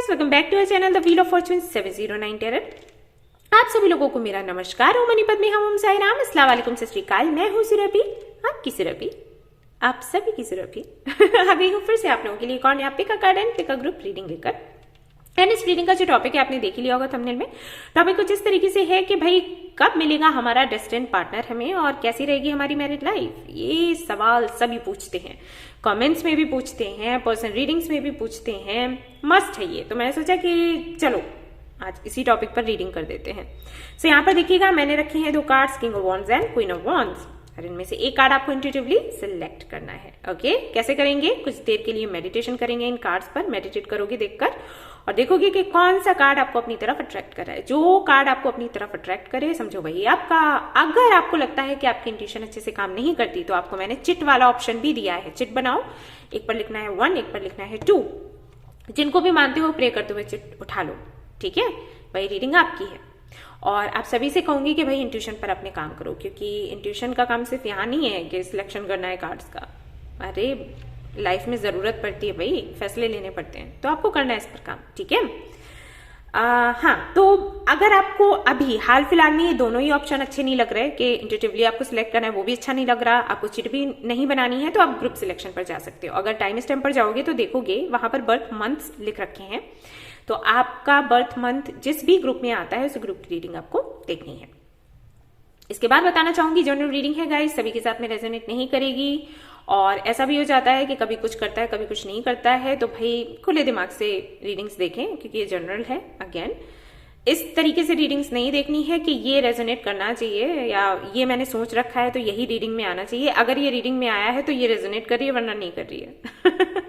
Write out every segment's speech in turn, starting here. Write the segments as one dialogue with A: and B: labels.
A: Welcome back to our channel the wheel of fortune 709 tarot. आप सभी लोगों को मेरा नमस्कार। ओम मणिपत में हम साई राम, अस्सलाम वालेकुम, सत श्री अकाल। मैं हूँ सुरभि, आपकी सुरभि, आप सभी की सुरभि। आ गई हूँ फिर से आप लोगों के लिए एक और नया pick a card and pick a group reading लेकर। एंड इस रीडिंग का जो टॉपिक है आपने देख ही लिया होगा थंबनेल में। टॉपिक कुछ इस तरीके से है कि भाई कब मिलेगा हमारा डेस्टिन्ड पार्टनर हमें और कैसी रहेगी हमारी मैरिड लाइफ। ये सवाल सभी पूछते हैं, कमेंट्स में भी पूछते हैं, पर्सनल रीडिंग्स में भी पूछते हैं, मस्ट है ये। तो मैंने सोचा कि चलो आज इसी टॉपिक पर रीडिंग कर देते हैं। सो यहाँ पर देखिएगा मैंने रखे हैं दो cards, king of wands and queen of wands, और इनमें से एक कार्ड आपको इंट्यूटिवली सिलेक्ट करना है। ओके, कैसे करेंगे? कुछ देर के लिए मेडिटेशन करेंगे इन कार्ड्स पर, मेडिटेट करोगे देखकर और देखोगे कि कौन सा कार्ड आपको अपनी तरफ अट्रैक्ट कर रहा है। जो कार्ड आपको अपनी तरफ अट्रैक्ट करे समझो वही आपका। अगर आपको लगता है कि आपकी इंट्यूशन अच्छे से काम नहीं करती तो आपको मैंने चिट वाला ऑप्शन भी दिया है। चिट बनाओ, एक पर लिखना है 1, एक पर लिखना है 2। जिनको भी मानते हो प्रे करते हुए चिट उठा लो, ठीक है? वही रीडिंग आपकी है। और आप सभी से कहूंगी कि भाई इंट्यूशन पर अपने काम करो, क्योंकि इंट्यूशन का काम सिर्फ यहाँ नहीं है कि सिलेक्शन करना है कार्ड्स का। अरे लाइफ में जरूरत पड़ती है भाई, फैसले लेने पड़ते हैं, तो आपको करना है इस पर काम, ठीक है? हाँ, तो अगर आपको अभी हाल फिलहाल में ये दोनों ही ऑप्शन अच्छे नहीं लग रहे कि इंट्यूटिवली आपको सिलेक्ट करना है वो भी अच्छा नहीं लग रहा, आपको चिट भी नहीं बनानी है, तो आप ग्रुप सिलेक्शन पर जा सकते हो। अगर टाइम स्टैम्प पर जाओगे तो देखोगे वहां पर बर्थ मंथ्स लिख रखे हैं, तो आपका बर्थ मंथ जिस भी ग्रुप में आता है उस ग्रुप की रीडिंग आपको देखनी है। इसके बाद बताना चाहूंगी जनरल रीडिंग है गाइस, सभी के साथ में रेजोनेट नहीं करेगी। और ऐसा भी हो जाता है कि कभी कुछ करता है कभी कुछ नहीं करता है, तो भाई खुले दिमाग से रीडिंग्स देखें, क्योंकि ये जनरल है। अगेन इस तरीके से रीडिंग्स नहीं देखनी है कि ये रेजोनेट करना चाहिए या ये मैंने सोच रखा है तो यही रीडिंग में आना चाहिए। अगर ये रीडिंग में आया है तो ये रेजोनेट कर रही है, वरना नहीं कर रही है।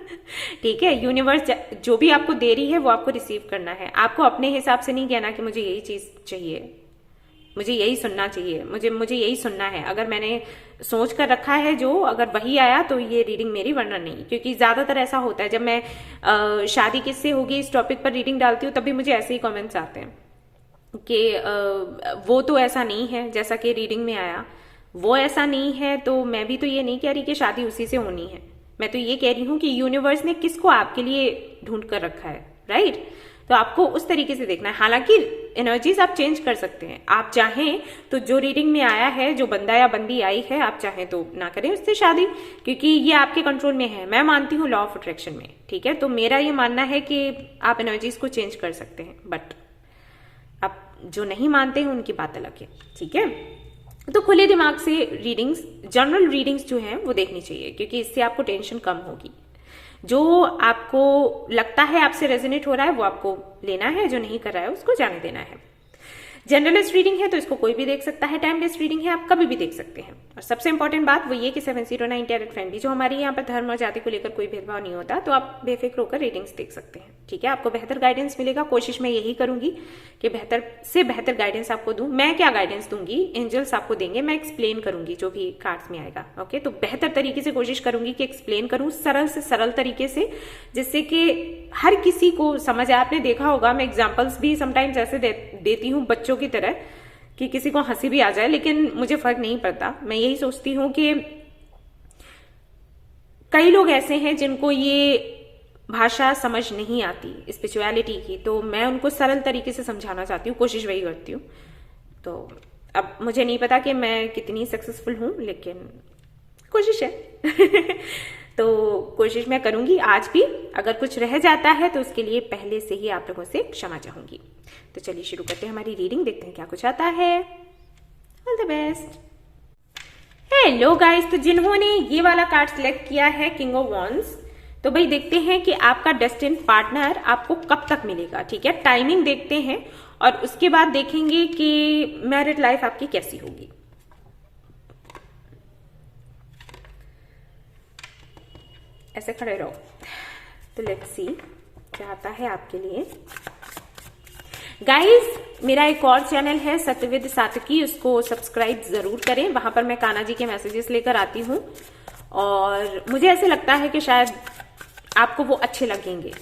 A: ठीक है, यूनिवर्स जो भी आपको दे रही है वो आपको रिसीव करना है। आपको अपने हिसाब से नहीं कहना कि मुझे यही चीज चाहिए, मुझे यही सुनना चाहिए, मुझे यही सुनना है। अगर मैंने सोच कर रखा है जो, अगर वही आया तो ये रीडिंग मेरी, वरना नहीं। क्योंकि ज्यादातर ऐसा होता है जब मैं शादी किससे होगी इस टॉपिक पर रीडिंग डालती हूँ तभी मुझे ऐसे ही कमेंट्स आते हैं कि वो तो ऐसा नहीं है जैसा कि रीडिंग में आया, वो ऐसा नहीं है। तो मैं भी तो ये नहीं कह रही कि शादी उसी से होनी है, मैं तो ये कह रही हूँ कि यूनिवर्स ने किसको आपके लिए ढूंढ कर रखा है, राइट? तो आपको उस तरीके से देखना है। हालांकि एनर्जीज आप चेंज कर सकते हैं, आप चाहें तो जो रीडिंग में आया है, जो बंदा या बंदी आई है, आप चाहें तो ना करें उससे शादी, क्योंकि ये आपके कंट्रोल में है। मैं मानती हूँ लॉ ऑफ अट्रैक्शन में, ठीक है? तो मेरा ये मानना है कि आप एनर्जीज को चेंज कर सकते हैं, बट आप जो नहीं मानते हैं उनकी बात अलग है, ठीक है? तो खुले दिमाग से रीडिंग्स, जनरल रीडिंग्स जो हैं वो देखनी चाहिए, क्योंकि इससे आपको टेंशन कम होगी। जो आपको लगता है आपसे रेजोनेट हो रहा है वो आपको लेना है, जो नहीं कर रहा है उसको जाने देना है। जनरलिस्ट रीडिंग है तो इसको कोई भी देख सकता है, टाइमलेस रीडिंग है, आप कभी भी देख सकते हैं। और सबसे इंपॉर्टेंट बात वो ये कि 709 टैरट फ्रेंडली, जो हमारी यहाँ पर धर्म और जाति को लेकर कोई भेदभाव नहीं होता, तो आप बेफिक्र होकर रीडिंग्स देख सकते हैं, ठीक है? आपको बेहतर गाइडेंस मिलेगा। कोशिश मैं यही करूंगी कि बेहतर से बेहतर गाइडेंस आपको दूं। मैं क्या गाइडेंस दूंगी, एंजल्स आपको देंगे, मैं एक्सप्लेन करूंगी जो भी कार्ड्स में आएगा। ओके, तो बेहतर तरीके से कोशिश करूंगी कि एक्सप्लेन करूं सरल से सरल तरीके से, जिससे कि हर किसी को समझ आए। आपने देखा होगा मैं एग्जाम्पल्स भी समटाइम्स ऐसे देती हूँ बच्चों की तरह कि किसी को हंसी भी आ जाए, लेकिन मुझे फर्क नहीं पड़ता। मैं यही सोचती हूं कि कई लोग ऐसे हैं जिनको ये भाषा समझ नहीं आती स्पिरिचुअलिटी की, तो मैं उनको सरल तरीके से समझाना चाहती हूँ, कोशिश वही करती हूँ। तो अब मुझे नहीं पता कि मैं कितनी सक्सेसफुल हूं, लेकिन कोशिश है। तो कोशिश मैं करूंगी आज भी। अगर कुछ रह जाता है तो उसके लिए पहले से ही आप लोगों से क्षमा चाहूंगी। तो चलिए शुरू करते हैं हमारी रीडिंग, देखते हैं क्या कुछ आता है। All the best. Hello guys, तो जिन्होंने ये वाला कार्ड सिलेक्ट किया है किंग ऑफ वॉन्ड्स, तो भाई देखते हैं कि आपका डेस्टिन्ड पार्टनर आपको कब तक मिलेगा, ठीक है? टाइमिंग देखते हैं और उसके बाद देखेंगे कि मैरिड लाइफ आपकी कैसी होगी। ऐसे खड़े रहो। तो लेट्स सी क्या आता है आपके लिए। गाइस, मेरा एक और चैनल है सत्यविद सातकी, उसको सब्सक्राइब जरूर करें। वहां पर मैं कान्हा जी के मैसेजेस लेकर आती हूँ और मुझे ऐसे लगता है कि शायद आपको वो अच्छे लगेंगे,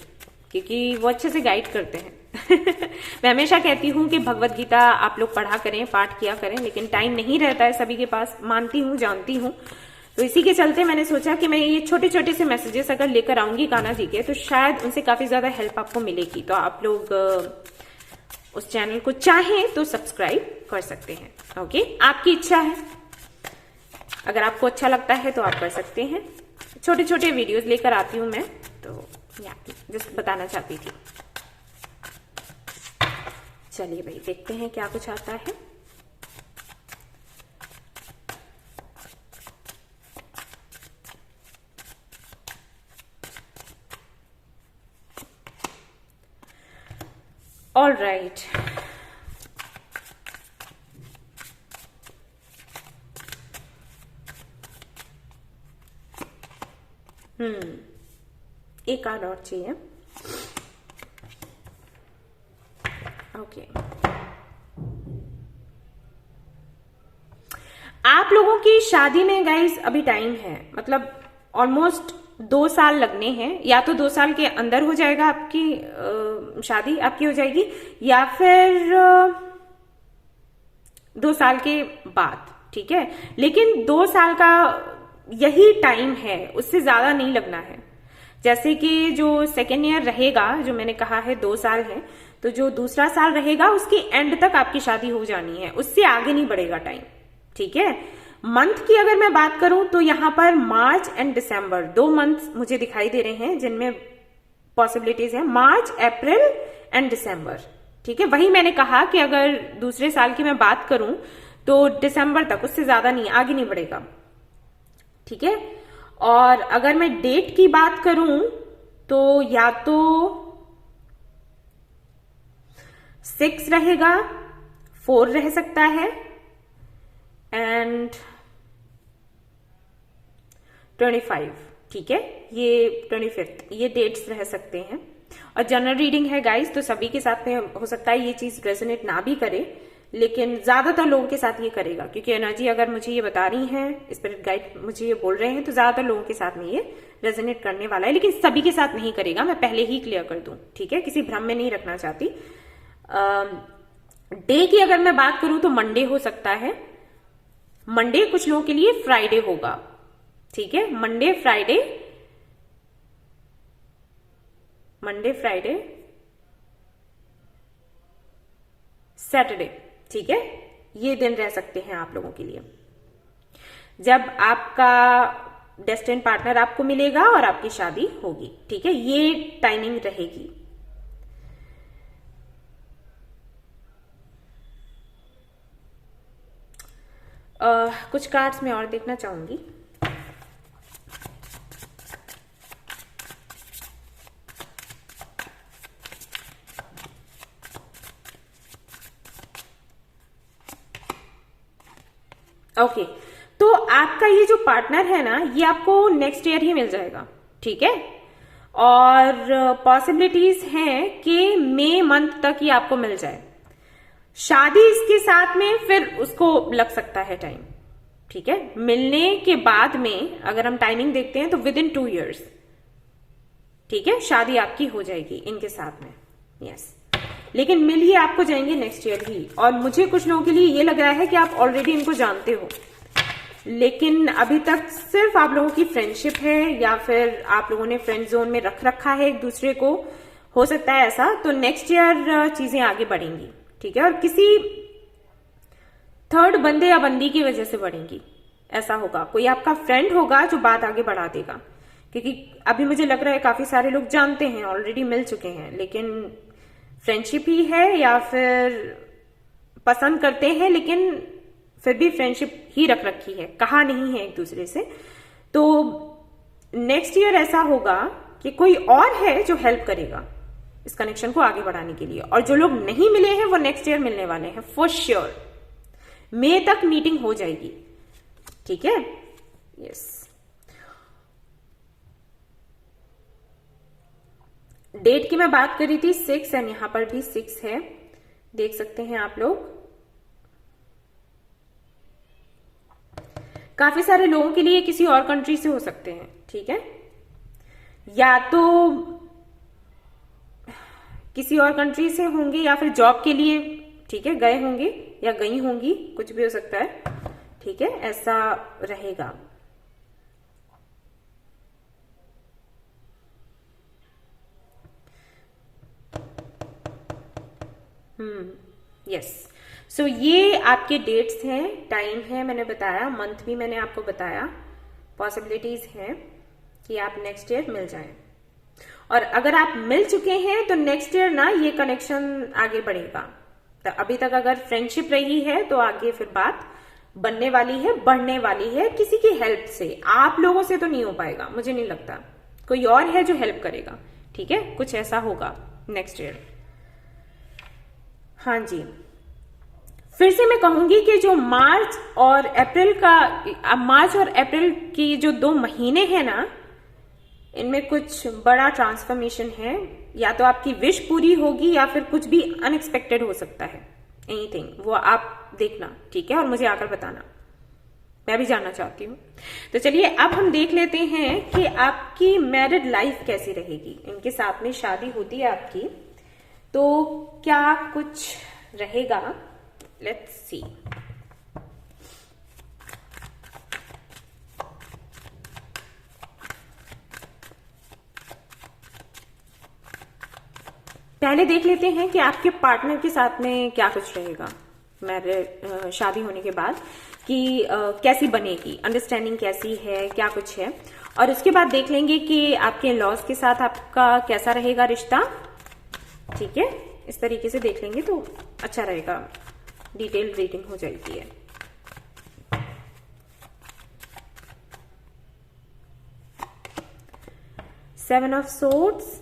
A: क्योंकि वो अच्छे से गाइड करते हैं। मैं हमेशा कहती हूँ कि भगवत गीता आप लोग पढ़ा करें, पाठ किया करें, लेकिन टाइम नहीं रहता है सभी के पास, मानती हूँ, जानती हूँ। तो इसी के चलते मैंने सोचा कि मैं ये छोटे छोटे से मैसेजेस अगर लेकर आऊंगी कान्हा जी के, तो शायद उनसे काफी ज्यादा हेल्प आपको मिलेगी। तो आप लोग उस चैनल को चाहें तो सब्सक्राइब कर सकते हैं। ओके, आपकी इच्छा है, अगर आपको अच्छा लगता है तो आप कर सकते हैं। छोटे छोटे वीडियोस लेकर आती हूं मैं, तो जस्ट बताना चाहती थी। चलिए भाई, देखते हैं क्या कुछ आता है। ऑल राइट, एक कार्ड और चाहिए। ओके, आप लोगों की शादी में गाइस अभी टाइम है, मतलब ऑलमोस्ट 2 साल लगने हैं। या तो 2 साल के अंदर हो जाएगा आपकी शादी आपकी हो जाएगी, या फिर 2 साल के बाद, ठीक है। लेकिन 2 साल का यही टाइम है, उससे ज्यादा नहीं लगना है। जैसे कि जो सेकेंड ईयर रहेगा, जो मैंने कहा है 2 साल है, तो जो दूसरा साल रहेगा उसके एंड तक आपकी शादी हो जानी है, उससे आगे नहीं बढ़ेगा टाइम, ठीक है। मंथ की अगर मैं बात करूं तो यहां पर मार्च एंड दिसंबर 2 मंथ मुझे दिखाई दे रहे हैं जिनमें पॉसिबिलिटीज है, मार्च, अप्रैल एंड दिसंबर, ठीक है। वही मैंने कहा कि अगर दूसरे साल की मैं बात करूं तो दिसंबर तक, उससे ज्यादा नहीं, आगे नहीं बढ़ेगा, ठीक है। और अगर मैं डेट की बात करूं तो या तो 6 रहेगा, 4 रह सकता है एंड 25, ठीक है। ये 25 ये डेट्स रह सकते हैं। और जनरल रीडिंग है गाइस, तो सभी के साथ में हो सकता है ये चीज रेजोनेट ना भी करे, लेकिन ज्यादातर लोगों के साथ ये करेगा, क्योंकि एनर्जी अगर मुझे ये बता रही है, स्पिरिट गाइड मुझे ये बोल रहे हैं, तो ज्यादातर लोगों के साथ में ये रेजोनेट करने वाला है। लेकिन सभी के साथ नहीं करेगा, मैं पहले ही क्लियर कर दूं, ठीक है। किसी भ्रम में नहीं रखना चाहती। डे की अगर मैं बात करूं तो मंडे हो सकता है, मंडे कुछ लोगों के लिए फ्राइडे होगा, ठीक है। मंडे फ्राइडे सैटरडे, ठीक है। ये दिन रह सकते हैं आप लोगों के लिए, जब आपका डेस्टिन्ड पार्टनर आपको मिलेगा और आपकी शादी होगी, ठीक है। ये टाइमिंग रहेगी। कुछ कार्ड्स में और देखना चाहूंगी। ओके, तो आपका ये जो पार्टनर है ना, ये आपको नेक्स्ट ईयर ही मिल जाएगा, ठीक है। और पॉसिबिलिटीज हैं कि मई मंथ तक ही आपको मिल जाए। शादी इसके साथ में फिर उसको लग सकता है टाइम, ठीक है। मिलने के बाद में अगर हम टाइमिंग देखते हैं तो विद इन 2 years, ठीक है, शादी आपकी हो जाएगी इनके साथ में, यस। लेकिन मिल ही आपको जाएंगे नेक्स्ट ईयर ही। और मुझे कुछ लोगों के लिए ये लग रहा है कि आप ऑलरेडी इनको जानते हो, लेकिन अभी तक सिर्फ आप लोगों की फ्रेंडशिप है, या फिर आप लोगों ने फ्रेंड जोन में रख रखा है एक दूसरे को, हो सकता है ऐसा। तो नेक्स्ट ईयर चीजें आगे बढ़ेंगी, ठीक है। और किसी थर्ड बंदे या बंदी की वजह से बढ़ेंगी, ऐसा होगा। कोई आपका फ्रेंड होगा जो बात आगे बढ़ा देगा, क्योंकि अभी मुझे लग रहा है काफी सारे लोग जानते हैं, ऑलरेडी मिल चुके हैं, लेकिन फ्रेंडशिप ही है या फिर पसंद करते हैं, लेकिन फिर भी फ्रेंडशिप ही रख रखी है, कहा नहीं है एक दूसरे से। तो नेक्स्ट ईयर ऐसा होगा कि कोई और है जो हेल्प करेगा इस कनेक्शन को आगे बढ़ाने के लिए। और जो लोग नहीं मिले हैं वो नेक्स्ट ईयर मिलने वाले हैं फॉर श्योर। मई तक मीटिंग हो जाएगी, ठीक है, यस। डेट की मैं बात करी थी 6, एंड यहां पर भी 6 है, देख सकते हैं आप लोग। काफी सारे लोगों के लिए किसी और कंट्री से हो सकते हैं, ठीक है, या तो किसी और कंट्री से होंगे या फिर जॉब के लिए, ठीक है, गए होंगे या गई होंगी, कुछ भी हो सकता है, ठीक है, ऐसा रहेगा। यस। सो ये आपके डेट्स हैं, टाइम है मैंने बताया, मंथ भी मैंने आपको बताया, पॉसिबिलिटीज हैं कि आप नेक्स्ट ईयर मिल जाएं। और अगर आप मिल चुके हैं तो नेक्स्ट ईयर ना ये कनेक्शन आगे बढ़ेगा। तो अभी तक अगर फ्रेंडशिप रही है तो आगे फिर बात बनने वाली है, बढ़ने वाली है, किसी की हेल्प से। आप लोगों से तो नहीं हो पाएगा, मुझे नहीं लगता, कोई और है जो हेल्प करेगा। ठीक है, कुछ ऐसा होगा नेक्स्ट ईयर। हाँ जी, फिर से मैं कहूंगी कि जो मार्च और अप्रैल की जो 2 महीने हैं ना, इनमें कुछ बड़ा ट्रांसफॉर्मेशन है। या तो आपकी विश पूरी होगी या फिर कुछ भी अनएक्सपेक्टेड हो सकता है, एनीथिंग, वो आप देखना, ठीक है, और मुझे आकर बताना, मैं भी जानना चाहती हूँ। तो चलिए अब हम देख लेते हैं कि आपकी मैरिड लाइफ कैसी रहेगी। इनके साथ में शादी होती है आपकी, तो क्या कुछ रहेगा, लेट्स सी। पहले देख लेते हैं कि आपके पार्टनर के साथ में क्या कुछ रहेगा मैरिज शादी होने के बाद, कि कैसी बनेगी, अंडरस्टैंडिंग कैसी है, क्या कुछ है। और उसके बाद देख लेंगे कि आपके लॉज के साथ आपका कैसा रहेगा रिश्ता। ठीक है, इस तरीके से देख लेंगे तो अच्छा रहेगा, डिटेल रीडिंग हो जाएगी है। Seven of swords,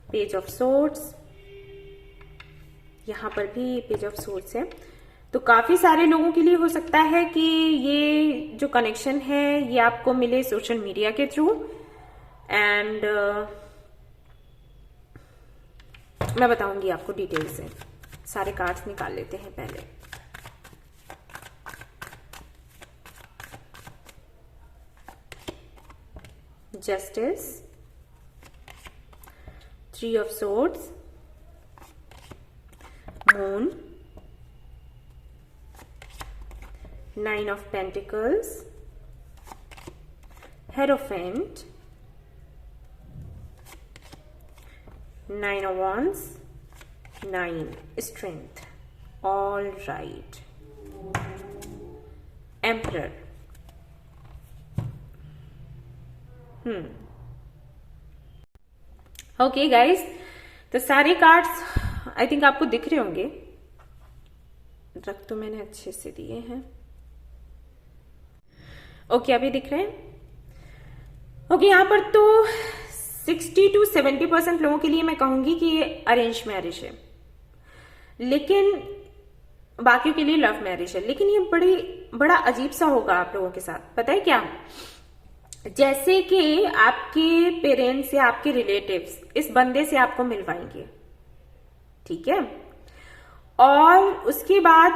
A: page of swords, यहां पर भी पेज ऑफ सोर्ड्स है। तो काफी सारे लोगों के लिए हो सकता है कि ये जो कनेक्शन है ये आपको मिले सोशल मीडिया के थ्रू। एंड मैं बताऊंगी आपको डिटेल से। सारे कार्ड्स निकाल लेते हैं पहले। Justice, 3 of swords, moon, 9 of pentacles, hierophant, 9 of wands, 9 strength. All right. Emperor. Okay guys, तो सारे कार्ड्स आई थिंक आपको दिख रहे होंगे। रख तो मैंने अच्छे से दिए हैं। ओके, अभी दिख रहे हैं। ओके, यहां पर तो 60 to 70% लोगों के लिए मैं कहूंगी कि ये अरेंज मैरिज है, लेकिन बाकियों के लिए लव मैरिज है। लेकिन ये बड़ा अजीब सा होगा आप लोगों के साथ। पता है क्या, जैसे कि आपके पेरेंट्स या आपके रिलेटिव्स इस बंदे से आपको मिलवाएंगे, ठीक है, और उसके बाद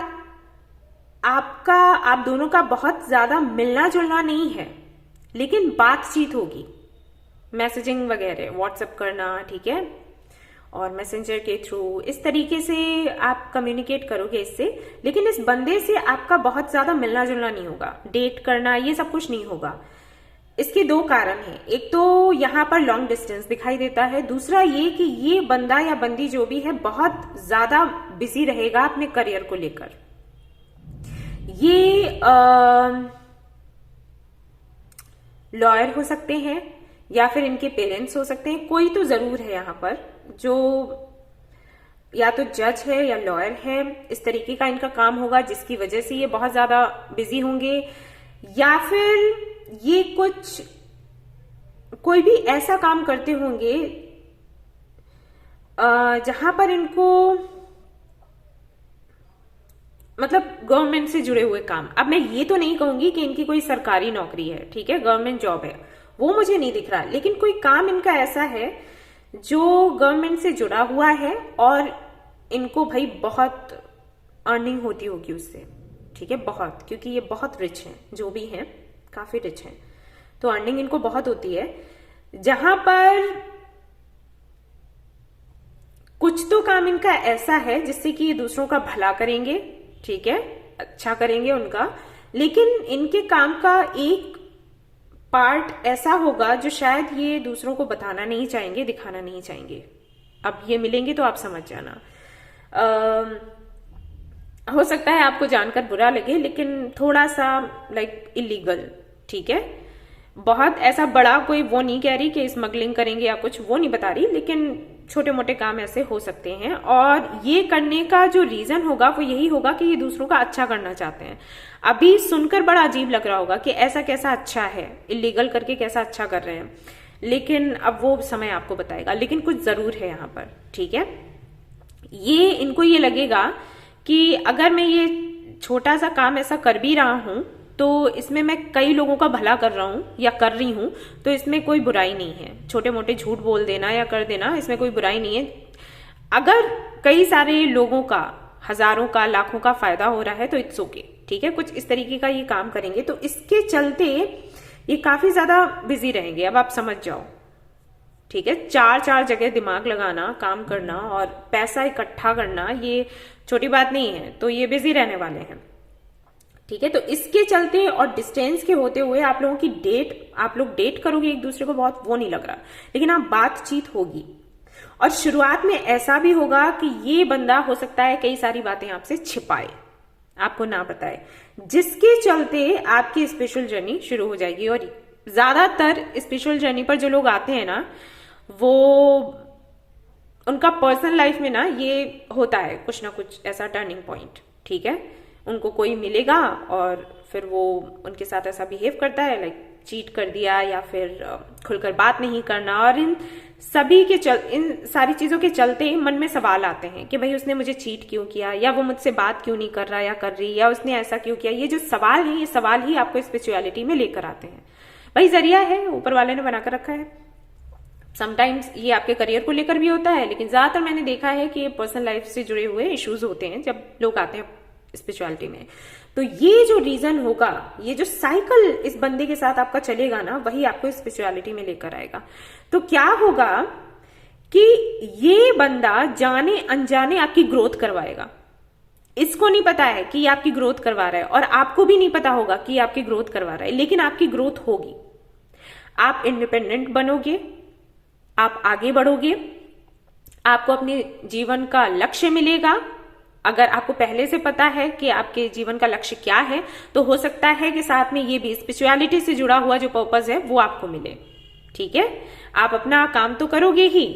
A: आप दोनों का बहुत ज्यादा मिलना जुलना नहीं है, लेकिन बातचीत होगी, मैसेजिंग वगैरह, व्हाट्सएप करना, ठीक है, और मैसेंजर के थ्रू इस तरीके से आप कम्युनिकेट करोगे इससे। लेकिन इस बंदे से आपका बहुत ज्यादा मिलना जुलना नहीं होगा, डेट करना ये सब कुछ नहीं होगा। इसके 2 कारण हैं। एक तो यहां पर लॉन्ग डिस्टेंस दिखाई देता है, दूसरा ये कि ये बंदा या बंदी जो भी है बहुत ज्यादा बिजी रहेगा अपने करियर को लेकर। ये लॉयर हो सकते हैं या फिर इनके पेरेंट्स हो सकते हैं, कोई तो जरूर है यहां पर जो या तो जज है या लॉयर है। इस तरीके का इनका काम होगा जिसकी वजह से ये बहुत ज्यादा बिजी होंगे, या फिर ये कोई भी ऐसा काम करते होंगे जहां पर इनको मतलब गवर्नमेंट से जुड़े हुए काम। अब मैं ये तो नहीं कहूंगी कि इनकी कोई सरकारी नौकरी है, ठीक है, गवर्नमेंट जॉब है, वो मुझे नहीं दिख रहा, लेकिन कोई काम इनका ऐसा है जो गवर्नमेंट से जुड़ा हुआ है और इनको भाई बहुत अर्निंग होती होगी उससे, ठीक है, बहुत, क्योंकि ये बहुत रिच हैं, जो भी हैं काफी रिच हैं, तो अर्निंग इनको बहुत होती है। जहां पर कुछ तो काम इनका ऐसा है जिससे कि ये दूसरों का भला करेंगे, ठीक है, अच्छा करेंगे उनका, लेकिन इनके काम का एक पार्ट ऐसा होगा जो शायद ये दूसरों को बताना नहीं चाहेंगे, दिखाना नहीं चाहेंगे, अब ये मिलेंगे तो आप समझ जाना। हो सकता है आपको जानकर बुरा लगे, लेकिन थोड़ा सा लाइक इलीगल, ठीक है। बहुत ऐसा बड़ा कोई वो नहीं कह रही कि स्मगलिंग करेंगे या कुछ, वो नहीं बता रही, लेकिन छोटे मोटे काम ऐसे हो सकते हैं। और ये करने का जो रीजन होगा वो यही होगा कि ये दूसरों का अच्छा करना चाहते हैं। अभी सुनकर बड़ा अजीब लग रहा होगा कि ऐसा कैसा अच्छा है, इलीगल करके कैसा अच्छा कर रहे हैं, लेकिन अब वो समय आपको बताएगा। लेकिन कुछ जरूर है यहाँ पर, ठीक है। ये इनको ये लगेगा कि अगर मैं ये छोटा सा काम ऐसा कर भी रहा हूं तो इसमें मैं कई लोगों का भला कर रहा हूं या कर रही हूं, तो इसमें कोई बुराई नहीं है। छोटे मोटे झूठ बोल देना या कर देना, इसमें कोई बुराई नहीं है। अगर कई सारे लोगों का, हजारों का, लाखों का फायदा हो रहा है तो इट्स ओके, ठीक है। कुछ इस तरीके का ये काम करेंगे तो इसके चलते ये काफी ज्यादा बिजी रहेंगे। अब आप समझ जाओ, ठीक है। चार जगह दिमाग लगाना, काम करना और पैसा इकट्ठा करना, ये छोटी बात नहीं है। तो ये बिजी रहने वाले हैं, ठीक है। तो इसके चलते और डिस्टेंस के होते हुए आप लोगों की आप लोग डेट करोगे एक दूसरे को, बहुत वो नहीं लग रहा, लेकिन आप बातचीत होगी। और शुरुआत में ऐसा भी होगा कि ये बंदा हो सकता है कई सारी बातें आपसे छिपाए, आपको ना बताए, जिसके चलते आपकी स्पिरिचुअल जर्नी शुरू हो जाएगी। और ज्यादातर स्पिरिचुअल जर्नी पर जो लोग आते हैं ना, वो उनका पर्सनल लाइफ में ना ये होता है कुछ ना कुछ ऐसा टर्निंग पॉइंट, ठीक है। उनको कोई मिलेगा और फिर वो उनके साथ ऐसा बिहेव करता है, लाइक चीट कर दिया या फिर खुलकर बात नहीं करना। और इन सारी चीजों के चलते मन में सवाल आते हैं कि भाई उसने मुझे चीट क्यों किया, या वो मुझसे बात क्यों नहीं कर रहा या कर रही, या उसने ऐसा क्यों किया। ये जो सवाल है, ये सवाल ही आपको स्पिरिचुअलिटी में लेकर आते हैं। भाई जरिया है, ऊपर वाले ने बनाकर रखा है। समटाइम्स ये आपके करियर को लेकर भी होता है, लेकिन ज्यादातर मैंने देखा है कि ये पर्सनल लाइफ से जुड़े हुए इश्यूज होते हैं जब लोग आते हैं स्पिरिचुअलिटी में। तो ये जो रीजन होगा, ये जो साइकिल इस बंदे के साथ आपका चलेगा ना, वही आपको स्पिरिचुअलिटी में लेकर आएगा। तो क्या होगा कि ये बंदा जाने अनजाने आपकी ग्रोथ करवाएगा। इसको नहीं पता है कि ये आपकी ग्रोथ करवा रहा है, और आपको भी नहीं पता होगा कि ये आपकी ग्रोथ करवा रहा है, लेकिन आपकी ग्रोथ होगी। आप इंडिपेंडेंट बनोगे, आप आगे बढ़ोगे, आपको अपने जीवन का लक्ष्य मिलेगा। अगर आपको पहले से पता है कि आपके जीवन का लक्ष्य क्या है, तो हो सकता है कि साथ में ये भी स्पिरिचुअलिटी से जुड़ा हुआ जो पर्पस है वो आपको मिले, ठीक है। आप अपना काम तो करोगे ही,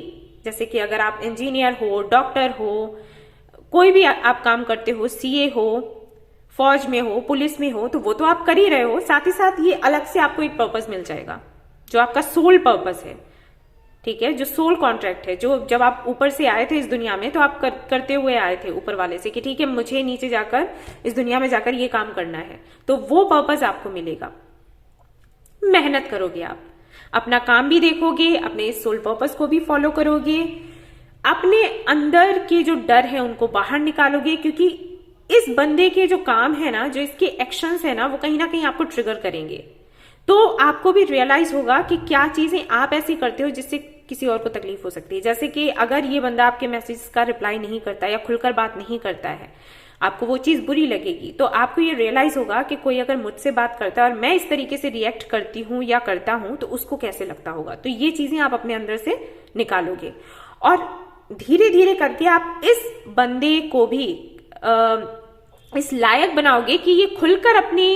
A: जैसे कि अगर आप इंजीनियर हो, डॉक्टर हो, कोई भी आप काम करते हो, सीए हो, फौज में हो, पुलिस में हो, तो वो तो आप कर ही रहे हो। साथ ही साथ ये अलग से आपको एक पर्पस मिल जाएगा जो आपका सोल पर्पस है, ठीक है। जो सोल कॉन्ट्रैक्ट है, जो जब आप ऊपर से आए थे इस दुनिया में, तो आप करते हुए आए थे ऊपर वाले से कि ठीक है, मुझे नीचे जाकर इस दुनिया में जाकर ये काम करना है, तो वो पर्पस आपको मिलेगा। मेहनत करोगे, आप अपना काम भी देखोगे, अपने इस सोल पर्पस को भी फॉलो करोगे, अपने अंदर के जो डर है उनको बाहर निकालोगे, क्योंकि इस बंदे के जो काम है ना, जो इसके एक्शंस है ना, वो कहीं ना कहीं आपको ट्रिगर करेंगे। तो आपको भी रियलाइज होगा कि क्या चीजें आप ऐसी करते हो जिससे किसी और को तकलीफ हो सकती है। जैसे कि अगर ये बंदा आपके मैसेज का रिप्लाई नहीं करता या खुलकर बात नहीं करता है, आपको वो चीज बुरी लगेगी। तो आपको ये रियलाइज होगा कि कोई अगर मुझसे बात करता है और मैं इस तरीके से रिएक्ट करती हूँ या करता हूं, तो उसको कैसे लगता होगा। तो ये चीजें आप अपने अंदर से निकालोगे और धीरे धीरे करके आप इस बंदे को भी इस लायक बनाओगे कि ये खुलकर अपनी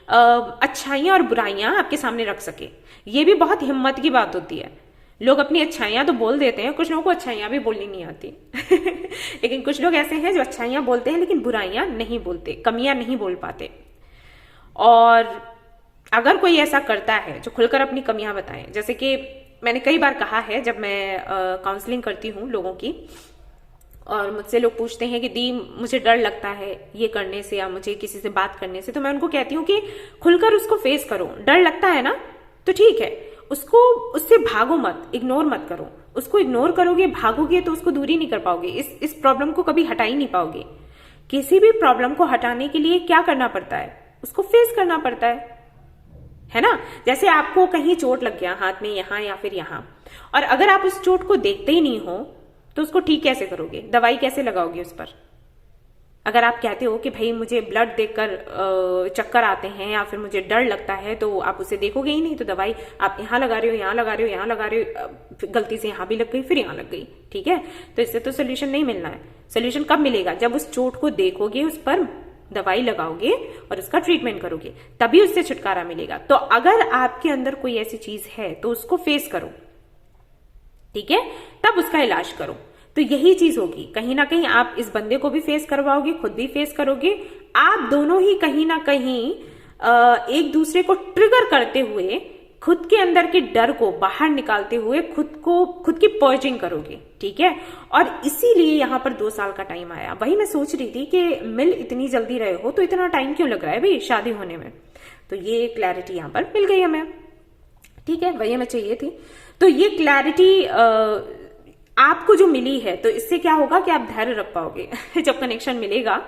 A: अच्छाइयां और बुराइयां आपके सामने रख सके। ये भी बहुत हिम्मत की बात होती है। लोग अपनी अच्छाइयां तो बोल देते हैं, कुछ लोगों को अच्छाइयां भी बोलनी नहीं आती लेकिन कुछ लोग ऐसे हैं जो अच्छाइयां बोलते हैं लेकिन बुराइयां नहीं बोलते, कमियां नहीं बोल पाते। और अगर कोई ऐसा करता है जो खुलकर अपनी कमियां बताए, जैसे कि मैंने कई बार कहा है जब मैं काउंसलिंग करती हूँ लोगों की, और मुझसे लोग पूछते हैं कि दी मुझे डर लगता है ये करने से या मुझे किसी से बात करने से, तो मैं उनको कहती हूँ कि खुलकर उसको फेस करो। डर लगता है ना, तो ठीक है, उससे भागो मत, इग्नोर मत करो। उसको इग्नोर करोगे, भागोगे, तो उसको दूरी नहीं कर पाओगे, इस प्रॉब्लम को कभी हटा ही नहीं पाओगे। किसी भी प्रॉब्लम को हटाने के लिए क्या करना पड़ता है, उसको फेस करना पड़ता है ना। जैसे आपको कहीं चोट लग गया हाथ में, यहां या फिर यहां, और अगर आप उस चोट को देखते ही नहीं हो तो उसको ठीक कैसे करोगे, दवाई कैसे लगाओगे उस पर, अगर आप कहते हो कि भाई मुझे ब्लड देखकर चक्कर आते हैं या फिर मुझे डर लगता है, तो आप उसे देखोगे ही नहीं। तो दवाई आप यहाँ लगा रहे हो, यहाँ लगा रहे हो, यहाँ लगा रहे हो, गलती से यहाँ भी लग गई, फिर यहाँ लग गई, ठीक है। तो इससे तो सोल्यूशन नहीं मिलना है। सोल्यूशन कब मिलेगा? जब उस चोट को देखोगे, उस पर दवाई लगाओगे और उसका ट्रीटमेंट करोगे, तभी उससे छुटकारा मिलेगा। तो अगर आपके अंदर कोई ऐसी चीज है तो उसको फेस करो, ठीक है, तब उसका इलाज करो। तो यही चीज होगी, कहीं ना कहीं आप इस बंदे को भी फेस करवाओगे, खुद भी फेस करोगे। आप दोनों ही कहीं ना कहीं एक दूसरे को ट्रिगर करते हुए, खुद के अंदर के डर को बाहर निकालते हुए खुद की पर्जिंग करोगे, ठीक है। और इसीलिए यहां पर 2 साल का टाइम आया। वही मैं सोच रही थी कि मिल इतनी जल्दी रहे हो तो इतना टाइम क्यों लग रहा है भाई शादी होने में। तो ये क्लैरिटी यहां पर मिल गई हमें, ठीक है, वही हमें चाहिए थी। तो ये क्लैरिटी आपको जो मिली है, तो इससे क्या होगा कि आप धैर्य रख पाओगे। जब कनेक्शन मिलेगा,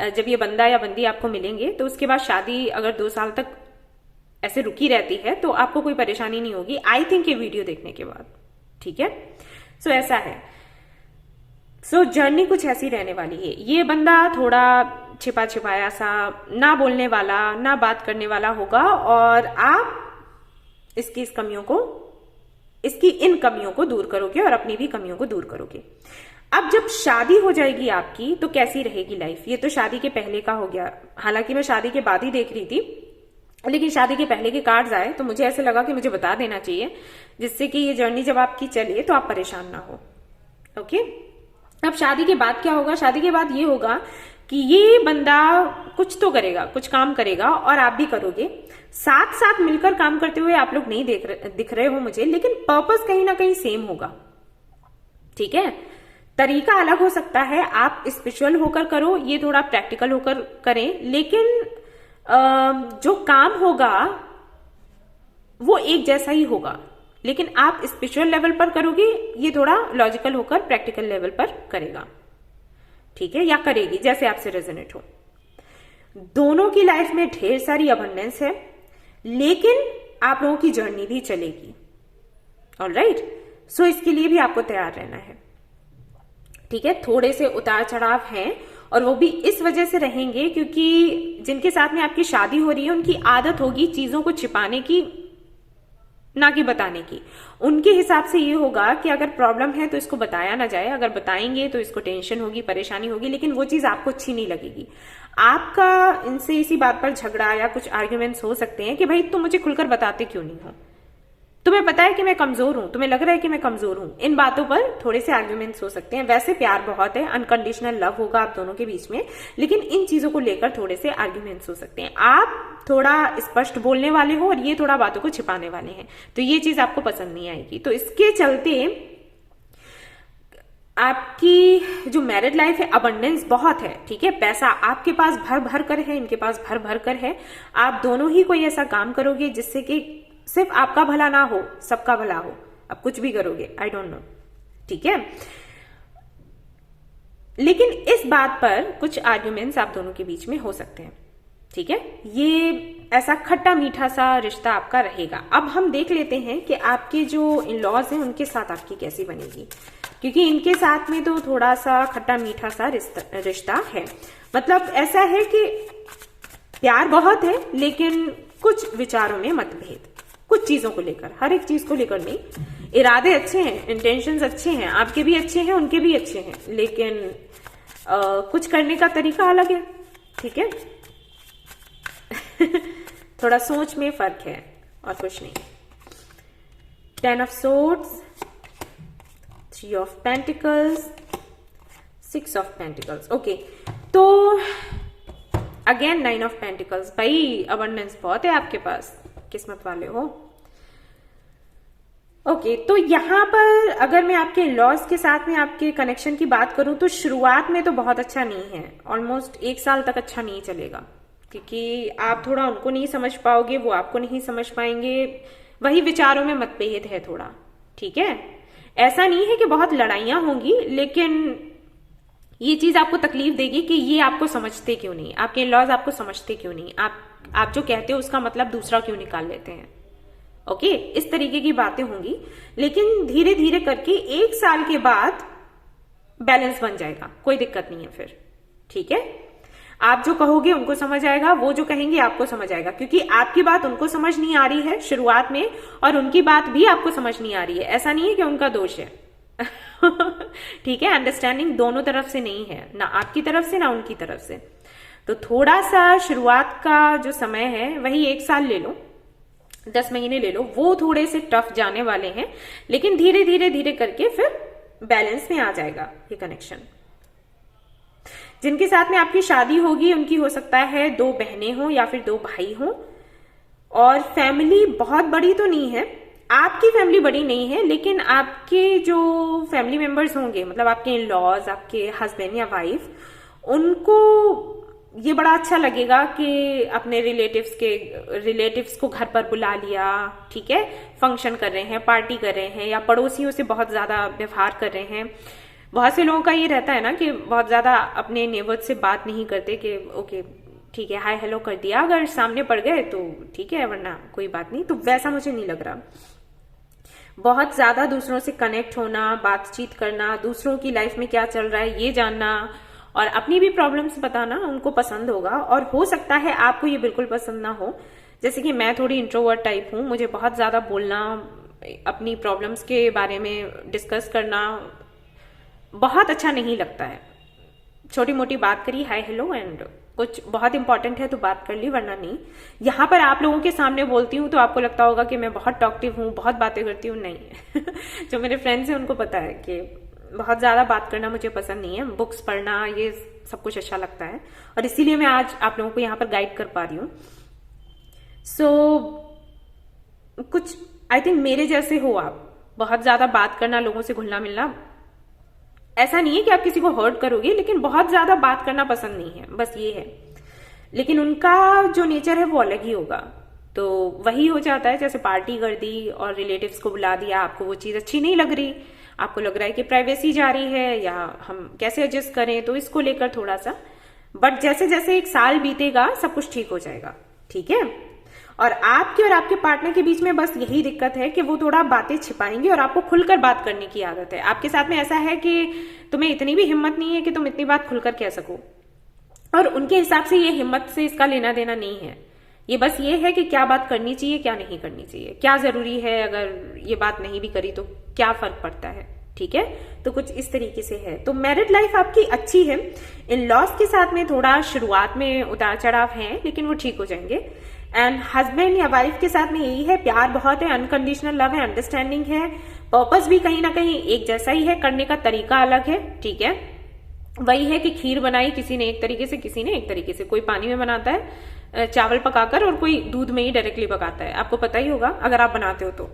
A: जब ये बंदा या बंदी आपको मिलेंगे, तो उसके बाद शादी अगर 2 साल तक ऐसे रुकी रहती है तो आपको कोई परेशानी नहीं होगी, आई थिंक ये वीडियो देखने के बाद, ठीक है। सो ऐसा है। सो जर्नी कुछ ऐसी रहने वाली है। ये बंदा थोड़ा छिपा छिपाया सा, ना बोलने वाला, ना बात करने वाला होगा, और आप इसकी इन कमियों को दूर करोगे और अपनी भी कमियों को दूर करोगे। अब जब शादी हो जाएगी आपकी, तो कैसी रहेगी लाइफ? ये तो शादी के पहले का हो गया। हालांकि मैं शादी के बाद ही देख रही थी, लेकिन शादी के पहले के कार्ड्स आए तो मुझे ऐसे लगा कि मुझे बता देना चाहिए, जिससे कि ये जर्नी जब आपकी चले तो आप परेशान ना हो। ओके, अब शादी के बाद क्या होगा? शादी के बाद ये होगा कि ये बंदा कुछ तो करेगा, कुछ काम करेगा और आप भी करोगे। साथ साथ मिलकर काम करते हुए आप लोग नहीं दिख रहे हो मुझे, लेकिन पर्पस कहीं ना कहीं सेम होगा, ठीक है। तरीका अलग हो सकता है, आप स्पिरिचुअल होकर करो, ये थोड़ा प्रैक्टिकल होकर करें, लेकिन जो काम होगा वो एक जैसा ही होगा। लेकिन आप स्पिरिचुअल लेवल पर करोगे, ये थोड़ा लॉजिकल होकर प्रैक्टिकल लेवल पर करेगा, ठीक है, या करेगी, जैसे आपसे रेजोनेट हो। दोनों की लाइफ में ढेर सारी अबंडेंस है, लेकिन आप लोगों की जर्नी भी चलेगी। ऑलराइट, सो इसके लिए भी आपको तैयार रहना है, ठीक है। थोड़े से उतार चढ़ाव हैं, और वो भी इस वजह से रहेंगे क्योंकि जिनके साथ में आपकी शादी हो रही है उनकी आदत होगी चीजों को छिपाने की, ना कि बताने की। उनके हिसाब से ये होगा कि अगर प्रॉब्लम है तो इसको बताया ना जाए, अगर बताएंगे तो इसको टेंशन होगी, परेशानी होगी, लेकिन वो चीज आपको अच्छी नहीं लगेगी। आपका इनसे इसी बात पर झगड़ा या कुछ आर्ग्यूमेंट्स हो सकते हैं कि भाई तुम मुझे खुलकर बताते क्यों नहीं हो, तुम्हें पता है कि मैं कमजोर हूं, तुम्हें लग रहा है कि मैं कमजोर हूं। इन बातों पर थोड़े से आर्ग्यूमेंट्स हो सकते हैं। वैसे प्यार बहुत है, अनकंडीशनल लव होगा आप दोनों के बीच में, लेकिन इन चीजों को लेकर थोड़े से आर्ग्यूमेंट्स हो सकते हैं। आप थोड़ा स्पष्ट बोलने वाले हो और ये थोड़ा बातों को छिपाने वाले हैं, तो ये चीज आपको पसंद नहीं आएगी। तो इसके चलते आपकी जो मैरिड लाइफ है, अबंडेंस बहुत है, ठीक है। पैसा आपके पास भर भर कर है, इनके पास भर भर कर है। आप दोनों ही कोई ऐसा काम करोगे जिससे कि सिर्फ आपका भला ना हो, सबका भला हो। आप कुछ भी करोगे, आई डोंट नो, ठीक है। लेकिन इस बात पर कुछ आर्ग्यूमेंट्स आप दोनों के बीच में हो सकते हैं, ठीक है। ये ऐसा खट्टा मीठा सा रिश्ता आपका रहेगा। अब हम देख लेते हैं कि आपके जो इन लॉज हैं उनके साथ आपकी कैसी बनेगी, क्योंकि इनके साथ में तो थोड़ा सा खट्टा मीठा सा रिश्ता है। मतलब ऐसा है कि प्यार बहुत है, लेकिन कुछ विचारों में मतभेद, कुछ चीजों को लेकर, हर एक चीज को लेकर नहीं। इरादे अच्छे हैं, इंटेंशंस अच्छे हैं, आपके भी अच्छे हैं, उनके भी अच्छे हैं, लेकिन कुछ करने का तरीका अलग है, ठीक है। थोड़ा सोच में फर्क है और कुछ नहीं। 10 of Swords, 3 of Pentacles, 6 of Pentacles, okay. तो अगेन 9 of Pentacles, भाई अबंडेंस बहुत है आपके पास, किस्मत वाले हो। ओके, तो यहां पर अगर मैं आपके लॉज के साथ में आपके कनेक्शन की बात करूं तो शुरुआत में तो बहुत अच्छा नहीं है, ऑलमोस्ट 1 साल तक अच्छा नहीं चलेगा, क्योंकि आप थोड़ा उनको नहीं समझ पाओगे, वो आपको नहीं समझ पाएंगे। वही विचारों में मतभेद है थोड़ा, ठीक है। ऐसा नहीं है कि बहुत लड़ाइयां होंगी, लेकिन ये चीज आपको तकलीफ देगी कि ये आपको समझते क्यों नहीं, आपके इन-लॉज आपको समझते क्यों नहीं, आप जो कहते हो उसका मतलब दूसरा क्यों निकाल लेते हैं। ओके, इस तरीके की बातें होंगी, लेकिन धीरे धीरे करके 1 साल के बाद बैलेंस बन जाएगा, कोई दिक्कत नहीं है फिर, ठीक है, आप जो कहोगे उनको समझ आएगा, वो जो कहेंगे आपको समझ आएगा, क्योंकि आपकी बात उनको समझ नहीं आ रही है शुरुआत में और उनकी बात भी आपको समझ नहीं आ रही है। ऐसा नहीं है कि उनका दोष है। ठीक है, अंडरस्टैंडिंग दोनों तरफ से नहीं है, ना आपकी तरफ से ना उनकी तरफ से। तो थोड़ा सा शुरुआत का जो समय है वही 1 साल ले लो, 10 महीने ले लो, वो थोड़े से टफ जाने वाले हैं, लेकिन धीरे धीरे धीरे करके फिर बैलेंस में आ जाएगा ये कनेक्शन। जिनके साथ में आपकी शादी होगी उनकी हो सकता है 2 बहनें हो या फिर 2 भाई हो, और फैमिली बहुत बड़ी तो नहीं है, आपकी फैमिली बड़ी नहीं है, लेकिन आपके जो फैमिली मेंबर्स होंगे, मतलब आपके इन लॉज, आपके हस्बैंड या वाइफ, उनको ये बड़ा अच्छा लगेगा कि अपने रिलेटिव्स को घर पर बुला लिया, ठीक है, फंक्शन कर रहे हैं, पार्टी कर रहे हैं, या पड़ोसियों से बहुत ज्यादा व्यवहार कर रहे हैं। बहुत से लोगों का ये रहता है ना कि बहुत ज्यादा अपने नेबर्स से बात नहीं करते, कि ओके ठीक है हाय हेलो कर दिया, अगर सामने पड़ गए तो ठीक है, वरना कोई बात नहीं। तो वैसा मुझे नहीं लग रहा। बहुत ज्यादा दूसरों से कनेक्ट होना, बातचीत करना, दूसरों की लाइफ में क्या चल रहा है ये जानना और अपनी भी प्रॉब्लम्स बताना उनको पसंद होगा। और हो सकता है आपको ये बिल्कुल पसंद ना हो, जैसे कि मैं थोड़ी इंट्रोवर्ट टाइप हूं, मुझे बहुत ज्यादा बोलना, अपनी प्रॉब्लम्स के बारे में डिस्कस करना बहुत अच्छा नहीं लगता है। छोटी मोटी बात करी, हाय हेलो, एंड कुछ बहुत इंपॉर्टेंट है तो बात कर ली, वरना नहीं। यहां पर आप लोगों के सामने बोलती हूँ तो आपको लगता होगा कि मैं बहुत टॉकटिव हूँ, बहुत बातें करती हूँ, नहीं। जो मेरे फ्रेंड्स हैं उनको पता है कि बहुत ज्यादा बात करना मुझे पसंद नहीं है। बुक्स पढ़ना ये सब कुछ अच्छा लगता है, और इसीलिए मैं आज आप लोगों को यहाँ पर गाइड कर पा रही हूँ। कुछ आई थिंक मेरे जैसे हो आप, बहुत ज्यादा बात करना, लोगों से घुलना मिलना, ऐसा नहीं है कि आप किसी को हर्ट करोगे, लेकिन बहुत ज्यादा बात करना पसंद नहीं है, बस ये है। लेकिन उनका जो नेचर है वो अलग ही होगा। तो वही हो जाता है, जैसे पार्टी कर दी और रिलेटिव्स को बुला दिया, आपको वो चीज अच्छी नहीं लग रही, आपको लग रहा है कि प्राइवेसी जा रही है या हम कैसे एडजस्ट करें, तो इसको लेकर थोड़ा सा, बट जैसे जैसे 1 साल बीतेगा सब कुछ ठीक हो जाएगा, ठीक है। और आपके और आपके पार्टनर के बीच में बस यही दिक्कत है कि वो थोड़ा बातें छिपाएंगे और आपको खुलकर बात करने की आदत है। आपके साथ में ऐसा है कि तुम्हें इतनी भी हिम्मत नहीं है कि तुम इतनी बात खुलकर कह सको, और उनके हिसाब से ये हिम्मत से इसका लेना देना नहीं है। ये बस ये है कि क्या बात करनी चाहिए, क्या नहीं करनी चाहिए, क्या जरूरी है, अगर ये बात नहीं भी करी तो क्या फर्क पड़ता है, ठीक है। तो कुछ इस तरीके से है। तो मैरिड लाइफ आपकी अच्छी है। इन लॉज के साथ में थोड़ा शुरुआत में उतार चढ़ाव है, लेकिन वो ठीक हो जाएंगे। एंड हस्बैंड या वाइफ के साथ में यही है, प्यार बहुत है, अनकंडीशनल लव है, अंडरस्टैंडिंग है, पर्पस भी कहीं ना कहीं एक जैसा ही है, करने का तरीका अलग है, ठीक है। वही है कि खीर बनाई किसी ने एक तरीके से, किसी ने एक तरीके से, कोई पानी में बनाता है चावल पकाकर और कोई दूध में ही डायरेक्टली पकाता है, आपको पता ही होगा अगर आप बनाते हो तो।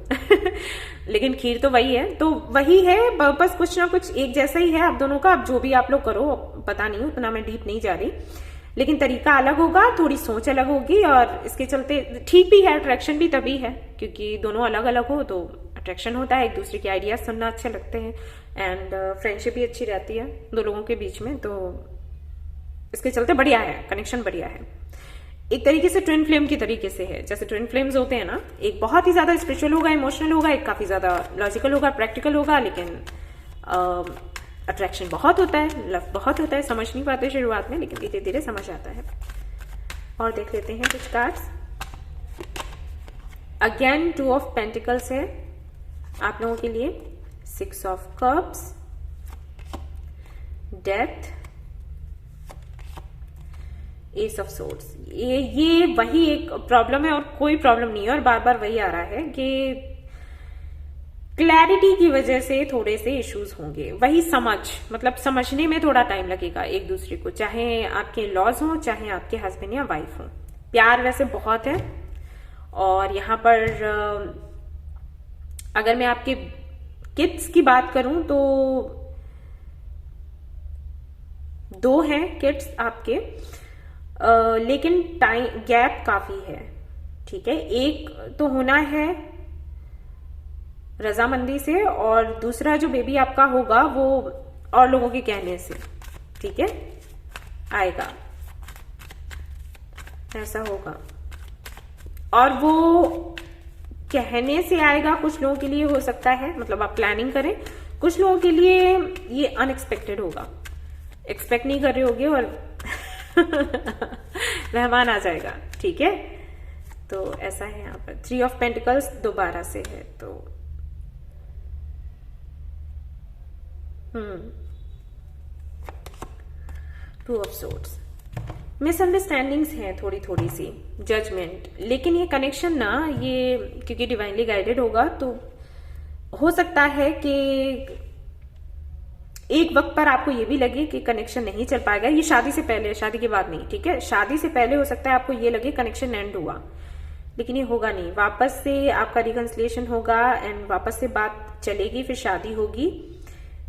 A: लेकिन खीर तो वही है। तो वही है, पर्पस कुछ ना कुछ एक जैसा ही है आप दोनों का। अब जो भी आप लोग करो, पता नहीं, उतना मैं डीप नहीं जा रही, लेकिन तरीका अलग होगा, थोड़ी सोच अलग होगी, और इसके चलते ठीक भी है। अट्रैक्शन भी तभी है क्योंकि दोनों अलग अलग हो तो अट्रैक्शन होता है, एक दूसरे के आइडियाज सुनना अच्छे लगते हैं, एंड फ्रेंडशिप भी अच्छी रहती है दो लोगों के बीच में। तो इसके चलते बढ़िया है, कनेक्शन बढ़िया है। एक तरीके से ट्विन फ्लेम की तरीके से है। जैसे ट्विन फ्लेम्स होते हैं ना, एक बहुत ही ज्यादा स्पिरिचुअल होगा, इमोशनल होगा, एक काफी ज्यादा लॉजिकल होगा, प्रैक्टिकल होगा, लेकिन अट्रैक्शन बहुत होता है, लव बहुत होता है। समझ नहीं पाते शुरुआत में, लेकिन धीरे धीरे समझ आता है। और देख लेते हैं कुछ कार्ड्स। अगेन 2 ऑफ पेंटिकल्स है आप लोगों के लिए, 6 of cups, death, S of swords. ये वही एक प्रॉब्लम है और कोई प्रॉब्लम नहीं है, और बार बार वही आ रहा है कि क्लैरिटी की वजह से थोड़े से इश्यूज होंगे। वही मतलब समझने में थोड़ा टाइम लगेगा एक दूसरे को, चाहे आपके लॉज हो, चाहे आपके हस्बैंड या वाइफ हो। प्यार वैसे बहुत है, और यहाँ पर अगर मैं आपके किड्स की बात करूं तो 2 हैं किड्स आपके, लेकिन टाइम गैप काफी है, ठीक है। एक तो होना है रजामंदी से, और दूसरा जो बेबी आपका होगा वो और लोगों के कहने से, ठीक है, आएगा, ऐसा होगा। और वो कहने से आएगा, कुछ लोगों के लिए हो सकता है, मतलब आप प्लानिंग करें, कुछ लोगों के लिए ये अनएक्सपेक्टेड होगा, एक्सपेक्ट नहीं कर रहे होगे और मेहमान आ जाएगा, ठीक है। तो ऐसा है यहाँ पर 3 ऑफ पेंटिकल्स दोबारा से है, तो 2 ऑफ सोर्ड्स। मिसअंडरस्टैंडिंग्स हैं थोड़ी थोड़ी सी, जजमेंट, लेकिन ये कनेक्शन ना, ये क्योंकि डिवाइनली गाइडेड होगा तो हो सकता है कि एक वक्त पर आपको ये भी लगे कि कनेक्शन नहीं चल पाएगा। ये शादी से पहले, शादी के बाद नहीं, ठीक है। शादी से पहले हो सकता है आपको ये लगे कनेक्शन एंड हुआ, लेकिन ये होगा नहीं। वापस से आपका रिकंसिलिएशन होगा एंड वापस से बात चलेगी, फिर शादी होगी।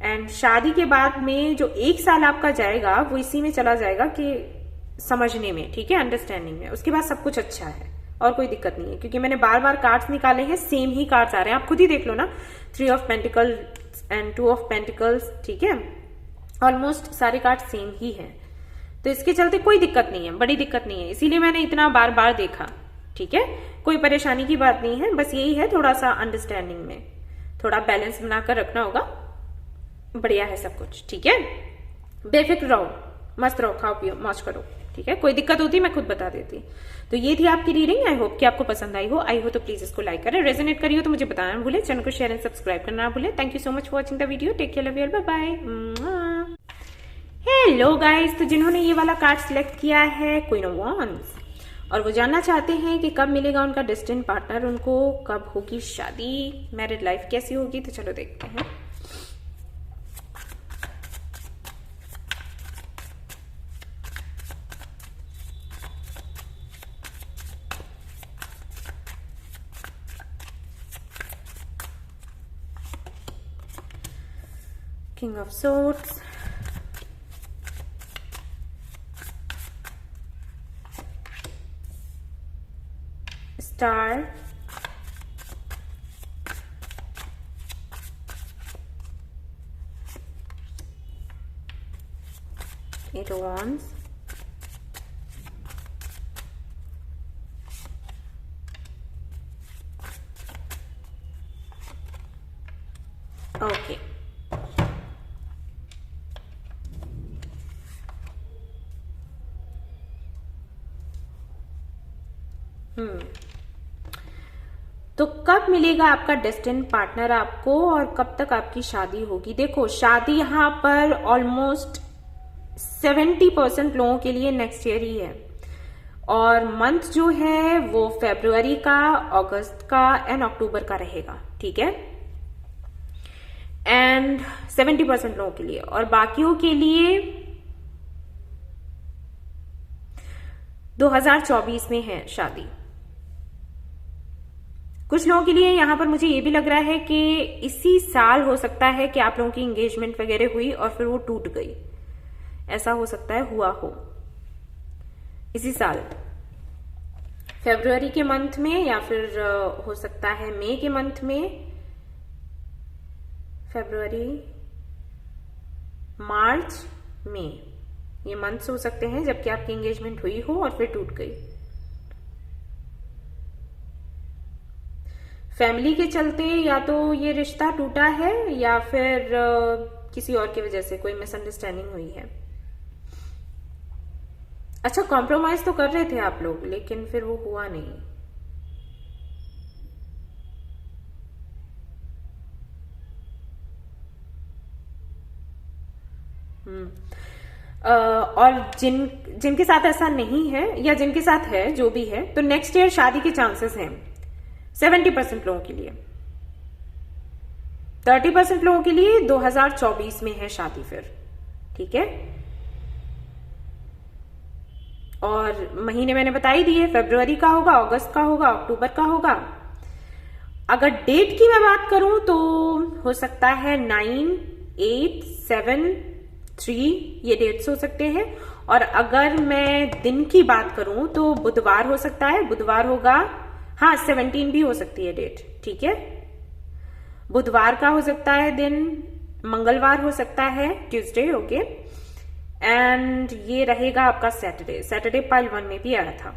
A: एंड शादी के बाद में जो 1 साल आपका जाएगा वो इसी में चला जाएगा कि समझने में, ठीक है, अंडरस्टैंडिंग में। उसके बाद सब कुछ अच्छा है और कोई दिक्कत नहीं है, क्योंकि मैंने बार बार कार्ड्स निकाले हैं, सेम ही कार्ड्स आ रहे हैं, आप खुद ही देख लो ना। 3 of pentacle and 2 of pentacles, ठीक है, ऑलमोस्ट सारे कार्ड सेम ही हैं। तो इसके चलते कोई दिक्कत नहीं है, बड़ी दिक्कत नहीं है, इसीलिए मैंने इतना बार बार देखा, ठीक है। कोई परेशानी की बात नहीं है, बस यही है थोड़ा सा अंडरस्टैंडिंग में थोड़ा बैलेंस बनाकर रखना होगा। बढ़िया है सब कुछ, ठीक है। बेफिक्र रहो, मस्त रहो, खाओ पियो, मौज करो, ठीक है। कोई दिक्कत होती मैं खुद बता देती। तो ये थी आपकी रीडिंग। आई होप कि आपको पसंद आई हो तो प्लीज इसको लाइक करें, रेजोनेट करिए तो मुझे बताना ना भूले, चैनल को शेयर एंड सब्सक्राइब करना ना भूले। Thank you so much for watching the video, take care, love you, bye bye. Hello guys, तो जिन्होंने ये वाला कार्ड सिलेक्ट किया है, क्वीन ऑफ वांड्स, और वो जानना चाहते हैं कि कब मिलेगा उनका डेस्टिन्ड पार्टनर, उनको कब होगी शादी, मैरिड लाइफ कैसी होगी, तो चलो देखते हैं। King of Swords, Star, Eight of Wands, okay. तो कब मिलेगा आपका डेस्टिन्ड पार्टनर आपको और कब तक आपकी शादी होगी? देखो, शादी यहां पर ऑलमोस्ट 70% लोगों के लिए नेक्स्ट ईयर ही है, और मंथ जो है वो फरवरी का, अगस्त का एंड अक्टूबर का रहेगा, ठीक है। एंड 70% लोगों के लिए, और बाकियों के लिए 2024 में है शादी। कुछ लोगों के लिए यहां पर मुझे ये भी लग रहा है कि इसी साल हो सकता है कि आप लोगों की एंगेजमेंट वगैरह हुई और फिर वो टूट गई, ऐसा हो सकता है, हुआ हो इसी साल, फरवरी के मंथ में, या फिर हो सकता है मई के मंथ में, फरवरी, मार्च, मई, ये मंथ्स हो सकते हैं जबकि आपकी एंगेजमेंट हुई हो और फिर टूट गई। फैमिली के चलते या तो ये रिश्ता टूटा है या फिर किसी और की वजह से कोई मिसअंडरस्टैंडिंग हुई है। अच्छा, कॉम्प्रोमाइज तो कर रहे थे आप लोग, लेकिन फिर वो हुआ नहीं। और जिनके साथ ऐसा नहीं है या जिनके साथ है, जो भी है, तो नेक्स्ट ईयर शादी के चांसेस हैं 70% लोगों के लिए। 30% लोगों के लिए 2024 में है शादी फिर, ठीक है। और महीने मैंने बता ही दिए, फरवरी का होगा, अगस्त का होगा, अक्टूबर का होगा। अगर डेट की मैं बात करूं तो हो सकता है 9, 8, 7, 3, ये डेट्स हो सकते हैं। और अगर मैं दिन की बात करूं तो बुधवार हो सकता है, बुधवार होगा, हाँ 17 भी हो सकती है डेट, ठीक है। बुधवार का हो सकता है दिन, मंगलवार हो सकता है, ट्यूसडे, ओके। एंड ये रहेगा आपका सैटरडे। सैटरडे पाइल 1 में भी आया था।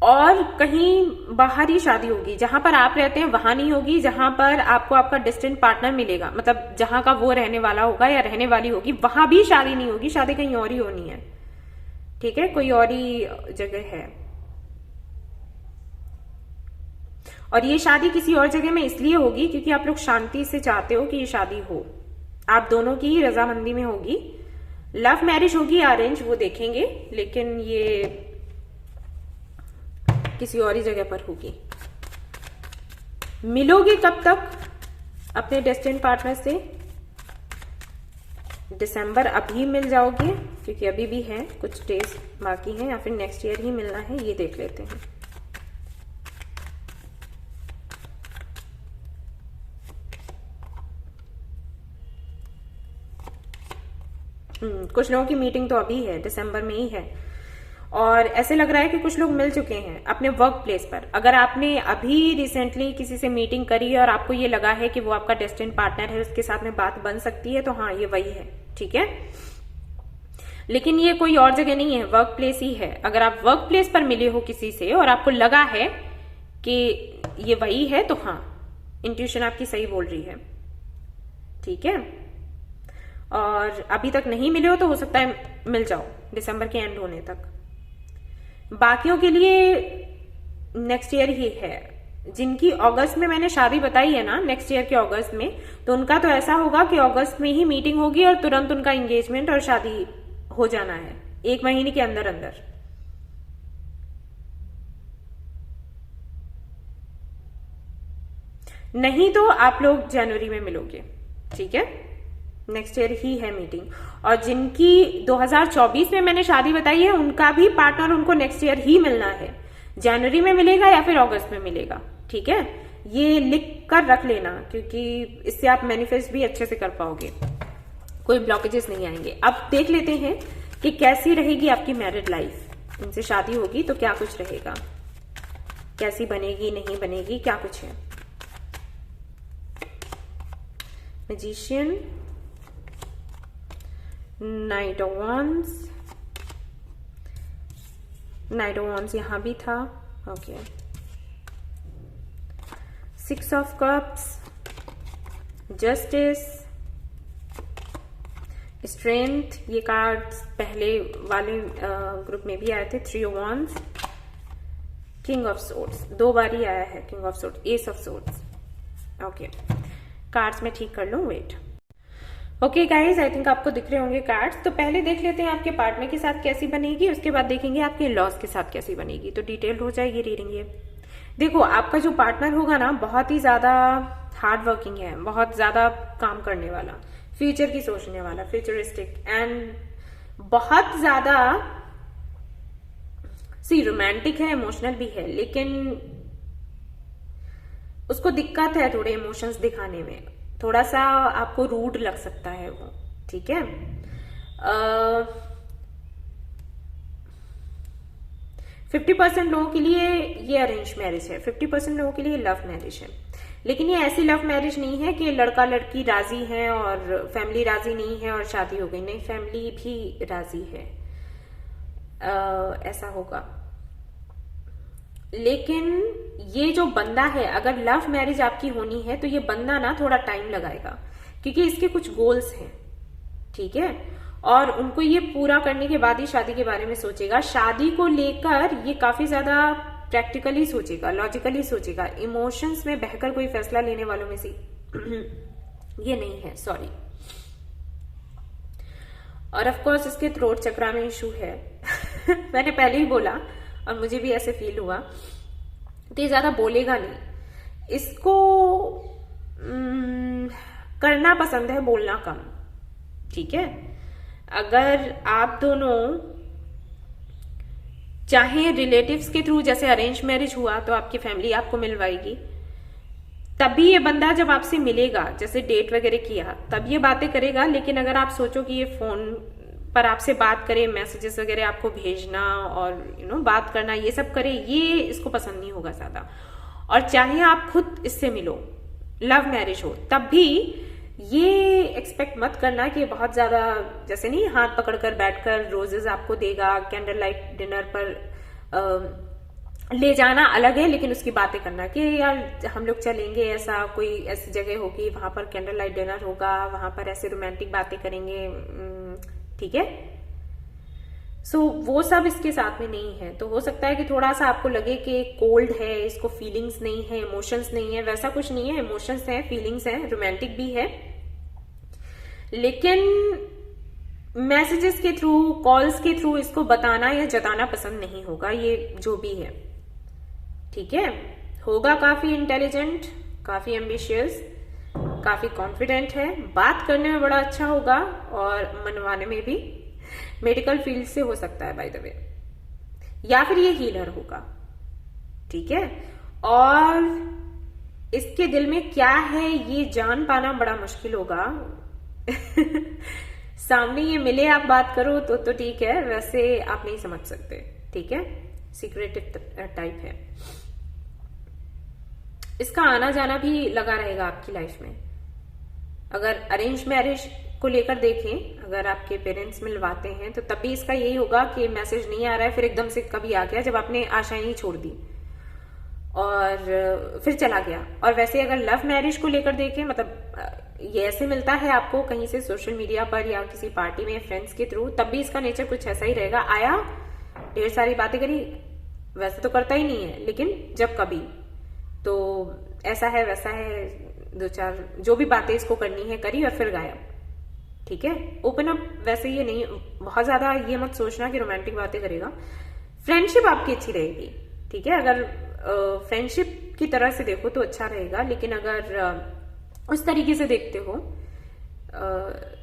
A: और कहीं बाहर ही शादी होगी, जहां पर आप रहते हैं वहां नहीं होगी, जहां पर आपको आपका डिस्टेंट पार्टनर मिलेगा, मतलब जहां का वो रहने वाला होगा या रहने वाली होगी, वहां भी शादी नहीं होगी, शादी कहीं और ही होनी है। ठीक है, कोई और ही जगह है। और ये शादी किसी और जगह में इसलिए होगी क्योंकि आप लोग शांति से चाहते हो कि ये शादी हो, आप दोनों की ही रजामंदी में होगी। लव मैरिज होगी या अरेंज वो देखेंगे, लेकिन ये किसी और ही जगह पर होगी। मिलोगे कब तक अपने डेस्टिनेड पार्टनर से? दिसंबर अभी मिल जाओगे क्योंकि अभी भी है, कुछ डेज बाकी हैं, या फिर नेक्स्ट ईयर ही मिलना है, ये देख लेते हैं। कुछ लोगों की मीटिंग तो अभी है, दिसंबर में ही है। और ऐसे लग रहा है कि कुछ लोग मिल चुके हैं अपने वर्क प्लेस पर। अगर आपने अभी रिसेंटली किसी से मीटिंग करी है और आपको ये लगा है कि वो आपका डेस्टिनेड पार्टनर है, उसके साथ में बात बन सकती है, तो हाँ ये वही है। ठीक है, लेकिन ये कोई और जगह नहीं है, वर्क प्लेस ही है। अगर आप वर्क प्लेस पर मिले हो किसी से और आपको लगा है कि ये वही है, तो हाँ इंट्यूशन आपकी सही बोल रही है। ठीक है, और अभी तक नहीं मिले हो तो हो सकता है मिल जाओ दिसंबर के एंड होने तक। बाकियों के लिए नेक्स्ट ईयर ही है। जिनकी अगस्त में मैंने शादी बताई है ना, नेक्स्ट ईयर के अगस्त में, तो उनका तो ऐसा होगा कि अगस्त में ही मीटिंग होगी और तुरंत उनका एंगेजमेंट और शादी हो जाना है 1 महीने के अंदर अंदर। नहीं तो आप लोग जनवरी में मिलोगे। ठीक है, नेक्स्ट ईयर ही है मीटिंग। और जिनकी 2024 में मैंने शादी बताई है, उनका भी पार्टनर उनको नेक्स्ट ईयर ही मिलना है, जनवरी में मिलेगा या फिर अगस्त में मिलेगा। ठीक है, ये लिख कर रख लेना क्योंकि इससे आप मैनिफेस्ट भी अच्छे से कर पाओगे, कोई ब्लॉकेजेस नहीं आएंगे। अब देख लेते हैं कि कैसी रहेगी आपकी मैरिड लाइफ। इनसे शादी होगी तो क्या कुछ रहेगा, कैसी बनेगी, नहीं बनेगी, क्या कुछ है। Magician, knight of wands, knight of wands यहां भी था। Okay, 6 of cups, justice, strength, ये कार्ड्स पहले वाले ग्रुप में भी आए थे। 3 of wands, king of swords, 2 बार ही आया है king of swords, ace of swords. Okay, cards में ठीक कर लूं, wait. Okay guys, I think आपको दिख रहे होंगे कार्ड्स। तो पहले देख लेते हैं आपके पार्टनर के साथ कैसी बनेगी, उसके बाद देखेंगे आपके लॉस के साथ कैसी बनेगी। तो डिटेल्ड हो जाएगी रीडिंग ये। देखो, आपका जो पार्टनर होगा ना, बहुत ही ज्यादा हार्ड वर्किंग है, बहुत ज्यादा काम करने वाला, फ्यूचर की सोचने वाला, फ्यूचरिस्टिक, एंड बहुत ज्यादा रोमांटिक है, इमोशनल भी है, लेकिन उसको दिक्कत है थोड़े इमोशंस दिखाने में, थोड़ा सा आपको रूड लग सकता है वो। ठीक है, 50% लोगों के लिए ये अरेंज मैरिज है, 50% लोगों के लिए लव मैरिज है। लेकिन ये ऐसी लव मैरिज नहीं है कि लड़का लड़की राजी है और फैमिली राजी नहीं है और शादी हो गई। नहीं, फैमिली भी राजी है, ऐसा होगा। लेकिन ये जो बंदा है, अगर लव मैरिज आपकी होनी है तो ये बंदा ना थोड़ा टाइम लगाएगा क्योंकि इसके कुछ गोल्स हैं। ठीक है, और उनको ये पूरा करने के बाद ही शादी के बारे में सोचेगा। शादी को लेकर ये काफी ज्यादा प्रैक्टिकली सोचेगा, लॉजिकली सोचेगा, इमोशंस में बहकर कोई फैसला लेने वालों में से ये नहीं है, सॉरी। और ऑफ कोर्स इसके थ्रोट चक्रा में इशू है मैंने पहले ही बोला और मुझे भी ऐसे फील हुआ। तो ये ज्यादा बोलेगा नहीं, इसको करना पसंद है, बोलना कम। ठीक है, अगर आप दोनों चाहे रिलेटिव्स के थ्रू, जैसे अरेंज मैरिज हुआ तो आपकी फैमिली आपको मिलवाएगी, तभी ये बंदा जब आपसे मिलेगा, जैसे डेट वगैरह किया, तब ये बातें करेगा। लेकिन अगर आप सोचो कि ये फोन पर आपसे बात करे, मैसेजेस वगैरह आपको भेजना और बात करना, ये सब करे, ये इसको पसंद नहीं होगा ज्यादा। और चाहे आप खुद इससे मिलो, लव मैरिज हो, तब भी ये एक्सपेक्ट मत करना कि बहुत ज्यादा, जैसे नहीं हाथ पकड़कर बैठकर रोजेस आपको देगा, कैंडल लाइट डिनर पर ले जाना अलग है, लेकिन उसकी बातें करना कि यार हम लोग चलेंगे, ऐसा कोई ऐसी जगह होगी वहां पर कैंडल लाइट डिनर होगा, वहां पर ऐसे रोमांटिक बातें करेंगे, ठीक है। सो वो सब इसके साथ में नहीं है। तो हो सकता है कि थोड़ा सा आपको लगे कि कोल्ड है, इसको फीलिंग्स नहीं है, इमोशंस नहीं है। वैसा कुछ नहीं है, इमोशंस हैं, फीलिंग्स हैं, रोमांटिक भी है, लेकिन मैसेजेस के थ्रू, कॉल्स के थ्रू इसको बताना या जताना पसंद नहीं होगा, ये जो भी है, ठीक है। होगा काफी इंटेलिजेंट, काफी एम्बिशियस, काफी कॉन्फिडेंट है, बात करने में बड़ा अच्छा होगा और मनवाने में भी। मेडिकल फील्ड से हो सकता है बाय द वे, या फिर ये हीलर होगा, ठीक है। और इसके दिल में क्या है ये जान पाना बड़ा मुश्किल होगा। सामने ये मिले, आप बात करो तो ठीक है, वैसे आप नहीं समझ सकते, ठीक है। सीक्रेटिव टाइप है। इसका आना जाना भी लगा रहेगा आपकी लाइफ में। अगर अरेंज मैरिज को लेकर देखें, अगर आपके पेरेंट्स मिलवाते हैं तो तब भी इसका यही होगा कि मैसेज नहीं आ रहा है, फिर एकदम से कभी आ गया जब आपने आशाएं ही छोड़ दी और फिर चला गया। और वैसे अगर लव मैरिज को लेकर देखें, मतलब ये ऐसे मिलता है आपको कहीं से सोशल मीडिया पर या किसी पार्टी में फ्रेंड्स के थ्रू, तब भी इसका नेचर कुछ ऐसा ही रहेगा। आया, ढेर सारी बातें करी, वैसे तो करता ही नहीं है, लेकिन जब कभी तो ऐसा है वैसा है, दो चार जो भी बातें इसको करनी है करी और फिर गायब, ठीक है। ओपन अप वैसे ये नहीं, बहुत ज्यादा ये मत सोचना कि रोमांटिक बातें करेगा। फ्रेंडशिप आपकी अच्छी रहेगी, ठीक है। अगर फ्रेंडशिप की तरह से देखो तो अच्छा रहेगा, लेकिन अगर उस तरीके से देखते हो,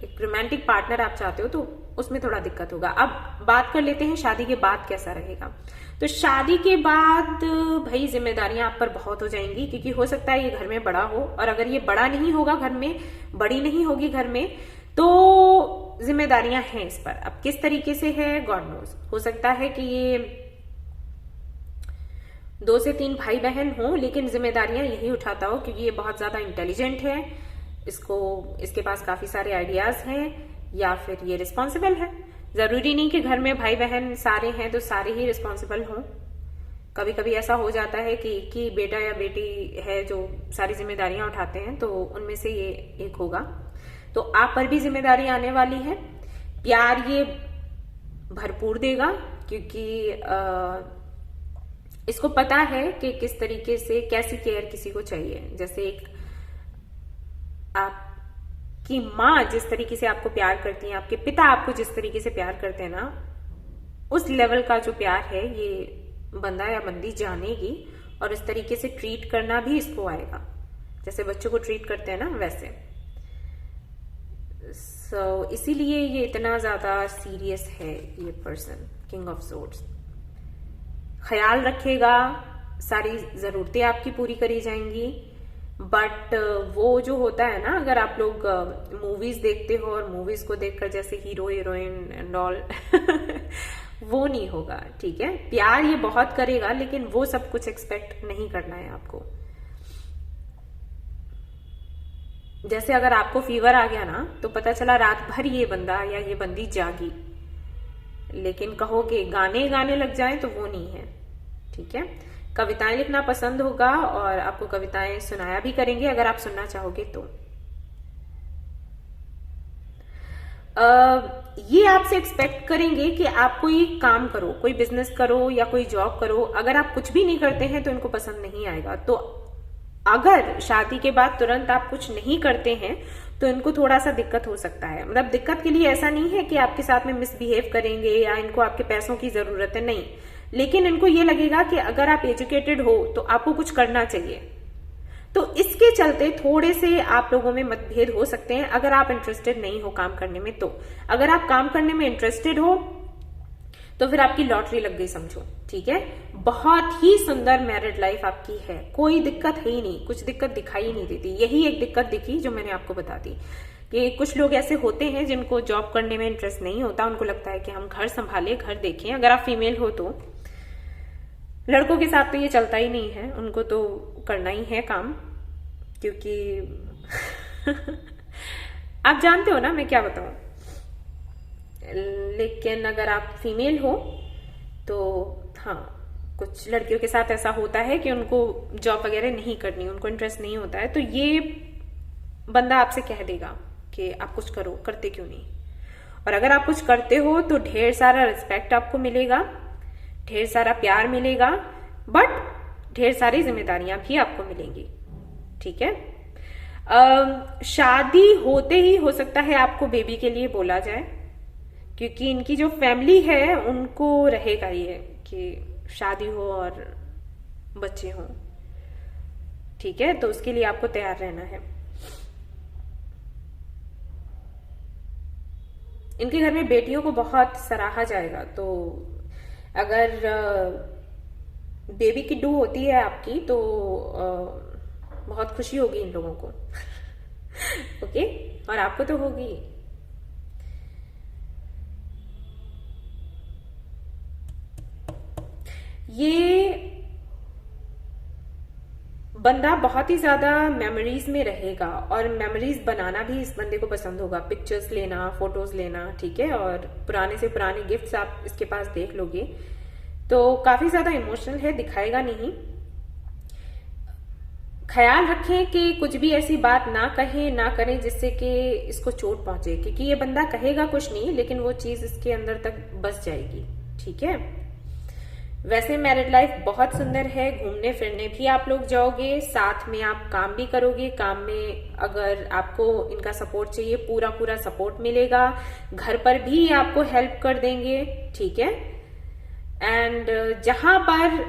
A: एक रोमांटिक पार्टनर आप चाहते हो, तो उसमें थोड़ा दिक्कत होगा। अब बात कर लेते हैं शादी के बाद कैसा रहेगा। तो शादी के बाद भाई जिम्मेदारियां आप पर बहुत हो जाएंगी, क्योंकि हो सकता है ये घर में बड़ा हो, और अगर ये बड़ा नहीं होगा घर में, बड़ी नहीं होगी घर में, तो जिम्मेदारियां हैं इस पर। अब किस तरीके से है गॉड नोज। हो सकता है कि ये 2 से 3 भाई बहन हो, लेकिन जिम्मेदारियां यही उठाता हो, क्योंकि ये बहुत ज्यादा इंटेलिजेंट है, इसके पास काफी सारे आइडियाज हैं, या फिर ये रिस्पॉन्सिबल है। जरूरी नहीं कि घर में भाई बहन सारे हैं तो सारे ही रिस्पॉन्सिबल हों। कभी कभी ऐसा हो जाता है कि एक ही बेटा या बेटी है जो सारी जिम्मेदारियां उठाते हैं, तो उनमें से ये एक होगा। तो आप पर भी जिम्मेदारी आने वाली है। प्यार ये भरपूर देगा, क्योंकि इसको पता है कि किस तरीके से कैसी केयर किसी को चाहिए। जैसे एक आपकी माँ जिस तरीके से आपको प्यार करती है, आपके पिता आपको जिस तरीके से प्यार करते हैं ना, उस लेवल का जो प्यार है ये बंदा या बंदी जानेगी, और इस तरीके से ट्रीट करना भी इसको आएगा, जैसे बच्चों को ट्रीट करते हैं ना वैसे। इसीलिए ये इतना ज्यादा सीरियस है ये पर्सन, किंग ऑफ सोर्ड्स। ख्याल रखेगा, सारी जरूरतें आपकी पूरी करी जाएंगी, बट वो जो होता है ना, अगर आप लोग मूवीज देखते हो और मूवीज को देखकर जैसे हीरो हीरोइन एंड ऑल वो नहीं होगा, ठीक है। प्यार ये बहुत करेगा, लेकिन वो सब कुछ एक्सपेक्ट नहीं करना है आपको। जैसे अगर आपको फीवर आ गया ना, तो पता चला रात भर ये बंदा या ये बंदी जागी, लेकिन कहोगे गाने गाने लग जाए, तो वो नहीं है, ठीक है। कविताएं लिखना पसंद होगा, और आपको कविताएं सुनाया भी करेंगे अगर आप सुनना चाहोगे तो। ये आपसे एक्सपेक्ट करेंगे कि आप कोई काम करो, कोई बिजनेस करो या कोई जॉब करो। अगर आप कुछ भी नहीं करते हैं तो इनको पसंद नहीं आएगा। तो अगर शादी के बाद तुरंत आप कुछ नहीं करते हैं तो इनको थोड़ा सा दिक्कत हो सकता है। मतलब दिक्कत के लिए ऐसा नहीं है कि आपके साथ में मिसबिहेव करेंगे या इनको आपके पैसों की जरूरत है, नहीं, लेकिन इनको ये लगेगा कि अगर आप एजुकेटेड हो तो आपको कुछ करना चाहिए। तो इसके चलते थोड़े से आप लोगों में मतभेद हो सकते हैं, अगर आप इंटरेस्टेड नहीं हो काम करने में। तो अगर आप काम करने में इंटरेस्टेड हो तो फिर आपकी लॉटरी लग गई समझो, ठीक है। बहुत ही सुंदर मैरिड लाइफ आपकी है, कोई दिक्कत है ही नहीं, कुछ दिक्कत दिखाई ही नहीं देती। यही एक दिक्कत दिखी जो मैंने आपको बता दी, कि कुछ लोग ऐसे होते हैं जिनको जॉब करने में इंटरेस्ट नहीं होता, उनको लगता है कि हम घर संभाले, घर देखें। अगर आप फीमेल हो तो, लड़कों के साथ तो ये चलता ही नहीं है, उनको तो करना ही है काम, क्योंकि आप जानते हो ना मैं क्या बताऊं। लेकिन अगर आप फीमेल हो तो हाँ, कुछ लड़कियों के साथ ऐसा होता है कि उनको जॉब वगैरह नहीं करनी, उनको इंटरेस्ट नहीं होता है, तो ये बंदा आपसे कह देगा कि आप कुछ करो, करते क्यों नहीं। और अगर आप कुछ करते हो तो ढेर सारा रिस्पेक्ट आपको मिलेगा, ढेर सारा प्यार मिलेगा, बट ढेर सारी जिम्मेदारियां भी आपको मिलेंगी। ठीक है। शादी होते ही हो सकता है आपको बेबी के लिए बोला जाए, क्योंकि इनकी जो फैमिली है उनको रहेगा ये कि शादी हो और बच्चे हों। ठीक है, तो उसके लिए आपको तैयार रहना है। इनके घर में बेटियों को बहुत सराहा जाएगा, तो अगर बेबी किड्डू होती है आपकी तो बहुत खुशी होगी इन लोगों को। ओके, और आपको तो होगी। ये बंदा बहुत ही ज्यादा मेमोरीज में रहेगा, और मेमोरीज बनाना भी इस बंदे को पसंद होगा, पिक्चर्स लेना, फोटोज लेना। ठीक है, और पुराने से पुराने गिफ्ट्स आप इसके पास देख लोगे, तो काफी ज्यादा इमोशनल है, दिखाएगा नहीं। ख्याल रखें कि कुछ भी ऐसी बात ना कहें ना करें जिससे कि इसको चोट पहुंचे, क्योंकि ये बंदा कहेगा कुछ नहीं लेकिन वो चीज इसके अंदर तक बस जाएगी। ठीक है। वैसे मैरिड लाइफ बहुत सुंदर है, घूमने फिरने भी आप लोग जाओगे, साथ में आप काम भी करोगे। काम में अगर आपको इनका सपोर्ट चाहिए, पूरा पूरा सपोर्ट मिलेगा। घर पर भी आपको हेल्प कर देंगे। ठीक है। एंड जहां पर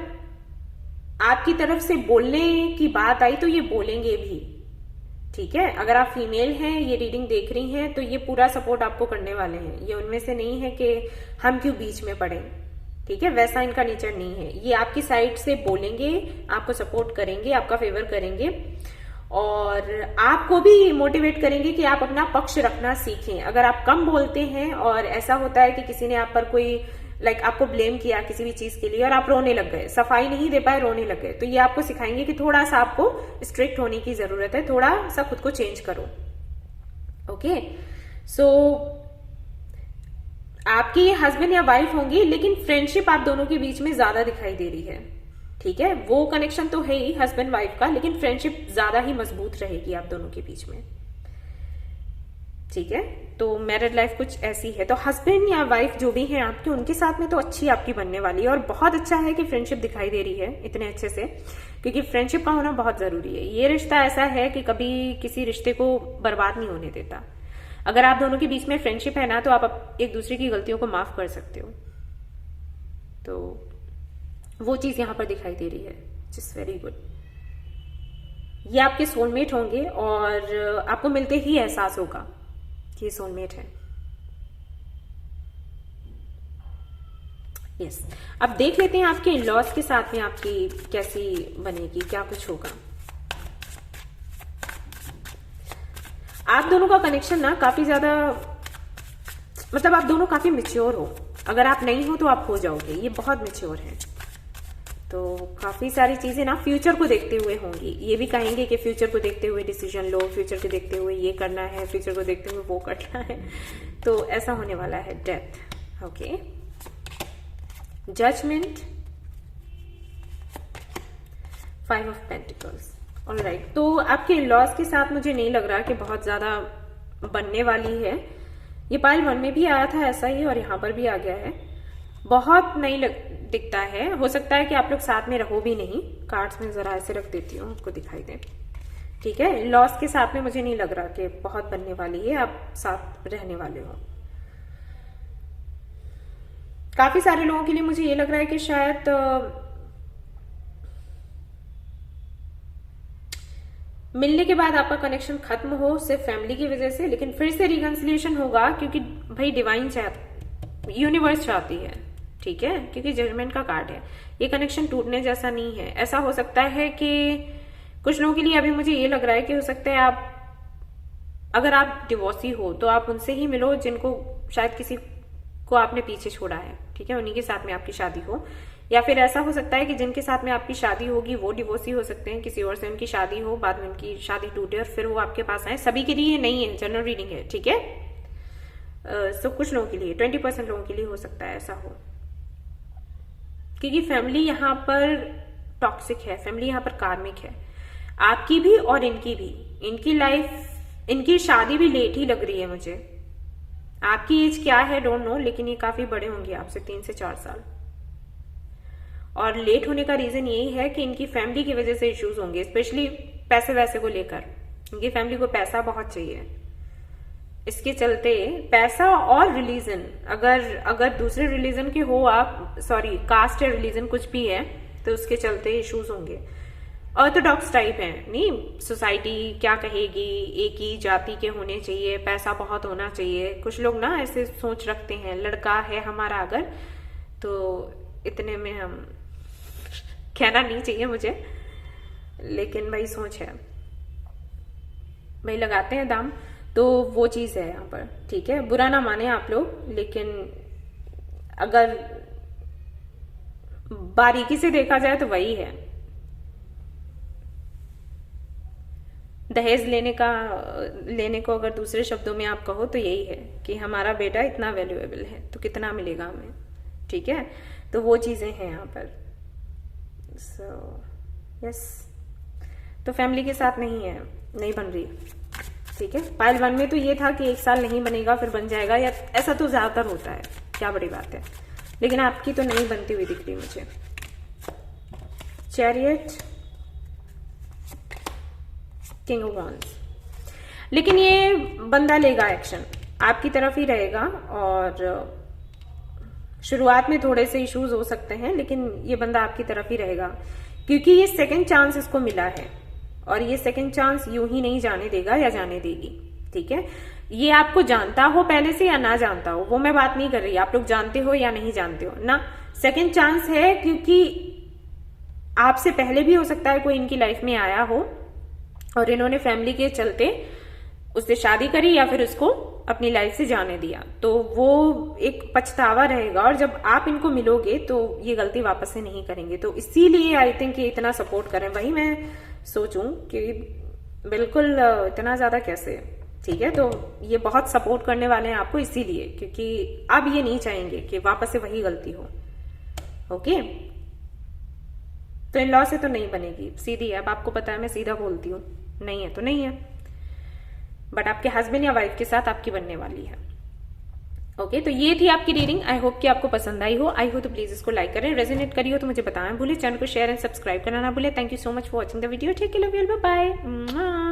A: आपकी तरफ से बोलने की बात आई तो ये बोलेंगे भी। ठीक है, अगर आप फीमेल हैं, ये रीडिंग देख रही हैं, तो ये पूरा सपोर्ट आपको करने वाले हैं। ये उनमें से नहीं है कि हम क्यों बीच में पड़े। ठीक है, वैसा इनका नेचर नहीं है। ये आपकी साइड से बोलेंगे, आपको सपोर्ट करेंगे, आपका फेवर करेंगे, और आपको भी मोटिवेट करेंगे कि आप अपना पक्ष रखना सीखें। अगर आप कम बोलते हैं और ऐसा होता है कि किसी ने आप पर कोई आपको ब्लेम किया किसी भी चीज के लिए और आप रोने लग गए, सफाई नहीं दे पाए, रोने लग गए, तो ये आपको सिखाएंगे कि थोड़ा सा आपको स्ट्रिक्ट होने की जरूरत है, थोड़ा सा खुद को चेंज करो। ओके, सो आपके हस्बैंड या वाइफ होंगी, लेकिन फ्रेंडशिप आप दोनों के बीच में ज्यादा दिखाई दे रही है। ठीक है, वो कनेक्शन तो है ही हस्बैंड वाइफ का, लेकिन फ्रेंडशिप ज्यादा ही मजबूत रहेगी आप दोनों के बीच में। ठीक है, तो मैरिड लाइफ कुछ ऐसी है। तो हस्बैंड या वाइफ जो भी हैं आपके, उनके साथ में तो अच्छी आपकी बनने वाली है। और बहुत अच्छा है कि फ्रेंडशिप दिखाई दे रही है इतने अच्छे से, क्योंकि फ्रेंडशिप का होना बहुत जरूरी है। ये रिश्ता ऐसा है कि कभी किसी रिश्ते को बर्बाद नहीं होने देता। अगर आप दोनों के बीच में फ्रेंडशिप है ना, तो आप एक दूसरे की गलतियों को माफ कर सकते हो। तो वो चीज यहां पर दिखाई दे रही है, विच इज वेरी गुड। ये आपके सोलमेट होंगे और आपको मिलते ही एहसास होगा कि सोलमेट है। यस, अब देख लेते हैं आपके इन-लॉज के साथ में आपकी कैसी बनेगी, क्या कुछ होगा। आप दोनों का कनेक्शन ना काफी ज्यादा, मतलब आप दोनों काफी मैच्योर हो। अगर आप नहीं हो तो आप हो जाओगे, ये बहुत मैच्योर है। तो काफी सारी चीजें ना फ्यूचर को देखते हुए होंगी। ये भी कहेंगे कि फ्यूचर को देखते हुए डिसीजन लो, फ्यूचर को देखते हुए ये करना है, फ्यूचर को देखते हुए वो करना है। तो ऐसा होने वाला है। Death, okay, judgement, 5 of pentacles. Alright, तो आपके इन-लॉज के साथ मुझे नहीं लग रहा कि बहुत ज्यादा बनने वाली है। ये पाइल 1 में भी आया था ऐसा ही, और यहां पर भी आ गया है। बहुत नहीं दिखता है। हो सकता है कि आप लोग साथ में रहो भी नहीं। कार्ड्स में जरा ऐसे रख देती हूँ, आपको दिखाई दे। ठीक है, लॉस के साथ में मुझे नहीं लग रहा कि बहुत बनने वाली है, आप साथ रहने वाले हो। काफी सारे लोगों के लिए मुझे ये लग रहा है कि शायद मिलने के बाद आपका कनेक्शन खत्म हो सिर्फ फैमिली की वजह से, लेकिन फिर से रिकंसिलिएशन होगा, क्योंकि भाई डिवाइन यूनिवर्स चाहती है। ठीक है, क्योंकि जजमेंट का कार्ड है। ये कनेक्शन टूटने जैसा नहीं है। ऐसा हो सकता है कि कुछ लोगों के लिए अभी मुझे ये लग रहा है कि हो सकता है अगर आप डिवोर्सी हो तो आप उनसे ही मिलो जिनको शायद किसी को आपने पीछे छोड़ा है। ठीक है, उन्हीं के साथ में आपकी शादी हो, या फिर ऐसा हो सकता है कि जिनके साथ में आपकी शादी होगी वो डिवोर्सी हो सकते हैं, किसी और से उनकी शादी हो, बाद में उनकी शादी टूटे और फिर वो आपके पास आए। सभी के लिए नहीं है, जनरल रीडिंग है। ठीक है, सो कुछ लोगों के लिए, 20% लोगों के लिए हो सकता है ऐसा हो। क्योंकि फैमिली यहाँ पर टॉक्सिक है, फैमिली यहाँ पर कार्मिक है, आपकी भी और इनकी भी। इनकी लाइफ, इनकी शादी भी लेट ही लग रही है मुझे। आपकी एज क्या है डोंट नो, लेकिन ये काफी बड़े होंगे आपसे, 3 से 4 साल। और लेट होने का रीजन यही है कि इनकी फैमिली की वजह से इश्यूज होंगे, स्पेशली पैसे वैसे को लेकर। इनकी फैमिली को पैसा बहुत चाहिए, इसके चलते पैसा और रिलीजन, अगर दूसरे रिलीजन के हो आप, सॉरी कास्ट या रिलीजन कुछ भी है, तो उसके चलते इश्यूज होंगे। ऑर्थोडॉक्स टाइप है, नहीं सोसाइटी क्या कहेगी, एक ही जाति के होने चाहिए, पैसा बहुत होना चाहिए। कुछ लोग ना ऐसे सोच रखते हैं, लड़का है हमारा अगर, तो इतने में हम, कहना नहीं चाहिए मुझे, लेकिन वही सोच है, वही लगाते हैं दाम। तो वो चीज है यहाँ पर, ठीक है, बुरा ना माने आप लोग, लेकिन अगर बारीकी से देखा जाए तो वही है। दहेज लेने को अगर दूसरे शब्दों में आप कहो तो यही है कि हमारा बेटा इतना वैल्यूएबल है तो कितना मिलेगा हमें, ठीक है। तो वो चीजें हैं यहाँ पर। यस, तो फैमिली के साथ नहीं है, नहीं बन रही, ठीक है। पाइल 1 में तो ये था कि 1 साल नहीं बनेगा फिर बन जाएगा, या ऐसा तो ज्यादातर होता है, क्या बड़ी बात है। लेकिन आपकी तो नहीं बनती हुई दिख रही मुझे। चैरियट, किंग ऑफ वांड्स, लेकिन ये बंदा लेगा एक्शन, आपकी तरफ ही रहेगा। और शुरुआत में थोड़े से इश्यूज हो सकते हैं, लेकिन ये बंदा आपकी तरफ ही रहेगा, क्योंकि ये सेकंड चांस इसको मिला है, और ये सेकंड चांस यूं ही नहीं जाने देगा या जाने देगी, ठीक है। ये आपको जानता हो पहले से या ना जानता हो, वो मैं बात नहीं कर रही, आप लोग जानते हो या नहीं जानते हो ना, सेकंड चांस है, क्योंकि आपसे पहले भी हो सकता है कोई इनकी लाइफ में आया हो और इन्होंने फैमिली के चलते उससे शादी करी या फिर उसको अपनी लाइफ से जाने दिया, तो वो एक पछतावा रहेगा। और जब आप इनको मिलोगे तो ये गलती वापस से नहीं करेंगे, तो इसीलिए आई थिंक ये इतना सपोर्ट करें। वही मैं सोचूं कि बिल्कुल इतना ज्यादा कैसे, ठीक है। तो ये बहुत सपोर्ट करने वाले हैं आपको, इसीलिए, क्योंकि अब ये नहीं चाहेंगे कि वापस से वही गलती हो, ओके। तो इन लॉ से तो नहीं बनेगी, सीधी है। अब आपको पता है मैं सीधा बोलती हूँ, नहीं है तो नहीं है, बट आपके हस्बैंड या वाइफ के साथ आपकी बनने वाली है, ओके। तो ये थी आपकी रीडिंग, आई होप कि आपको पसंद आई हो। आई हो तो प्लीज इसको लाइक करें, रेजोनेट करी हो तो मुझे बताएं भूले, चैनल को शेयर एंड सब्सक्राइब करना ना भूले। Thank you so much for watching the video, take care, love you, bye bye.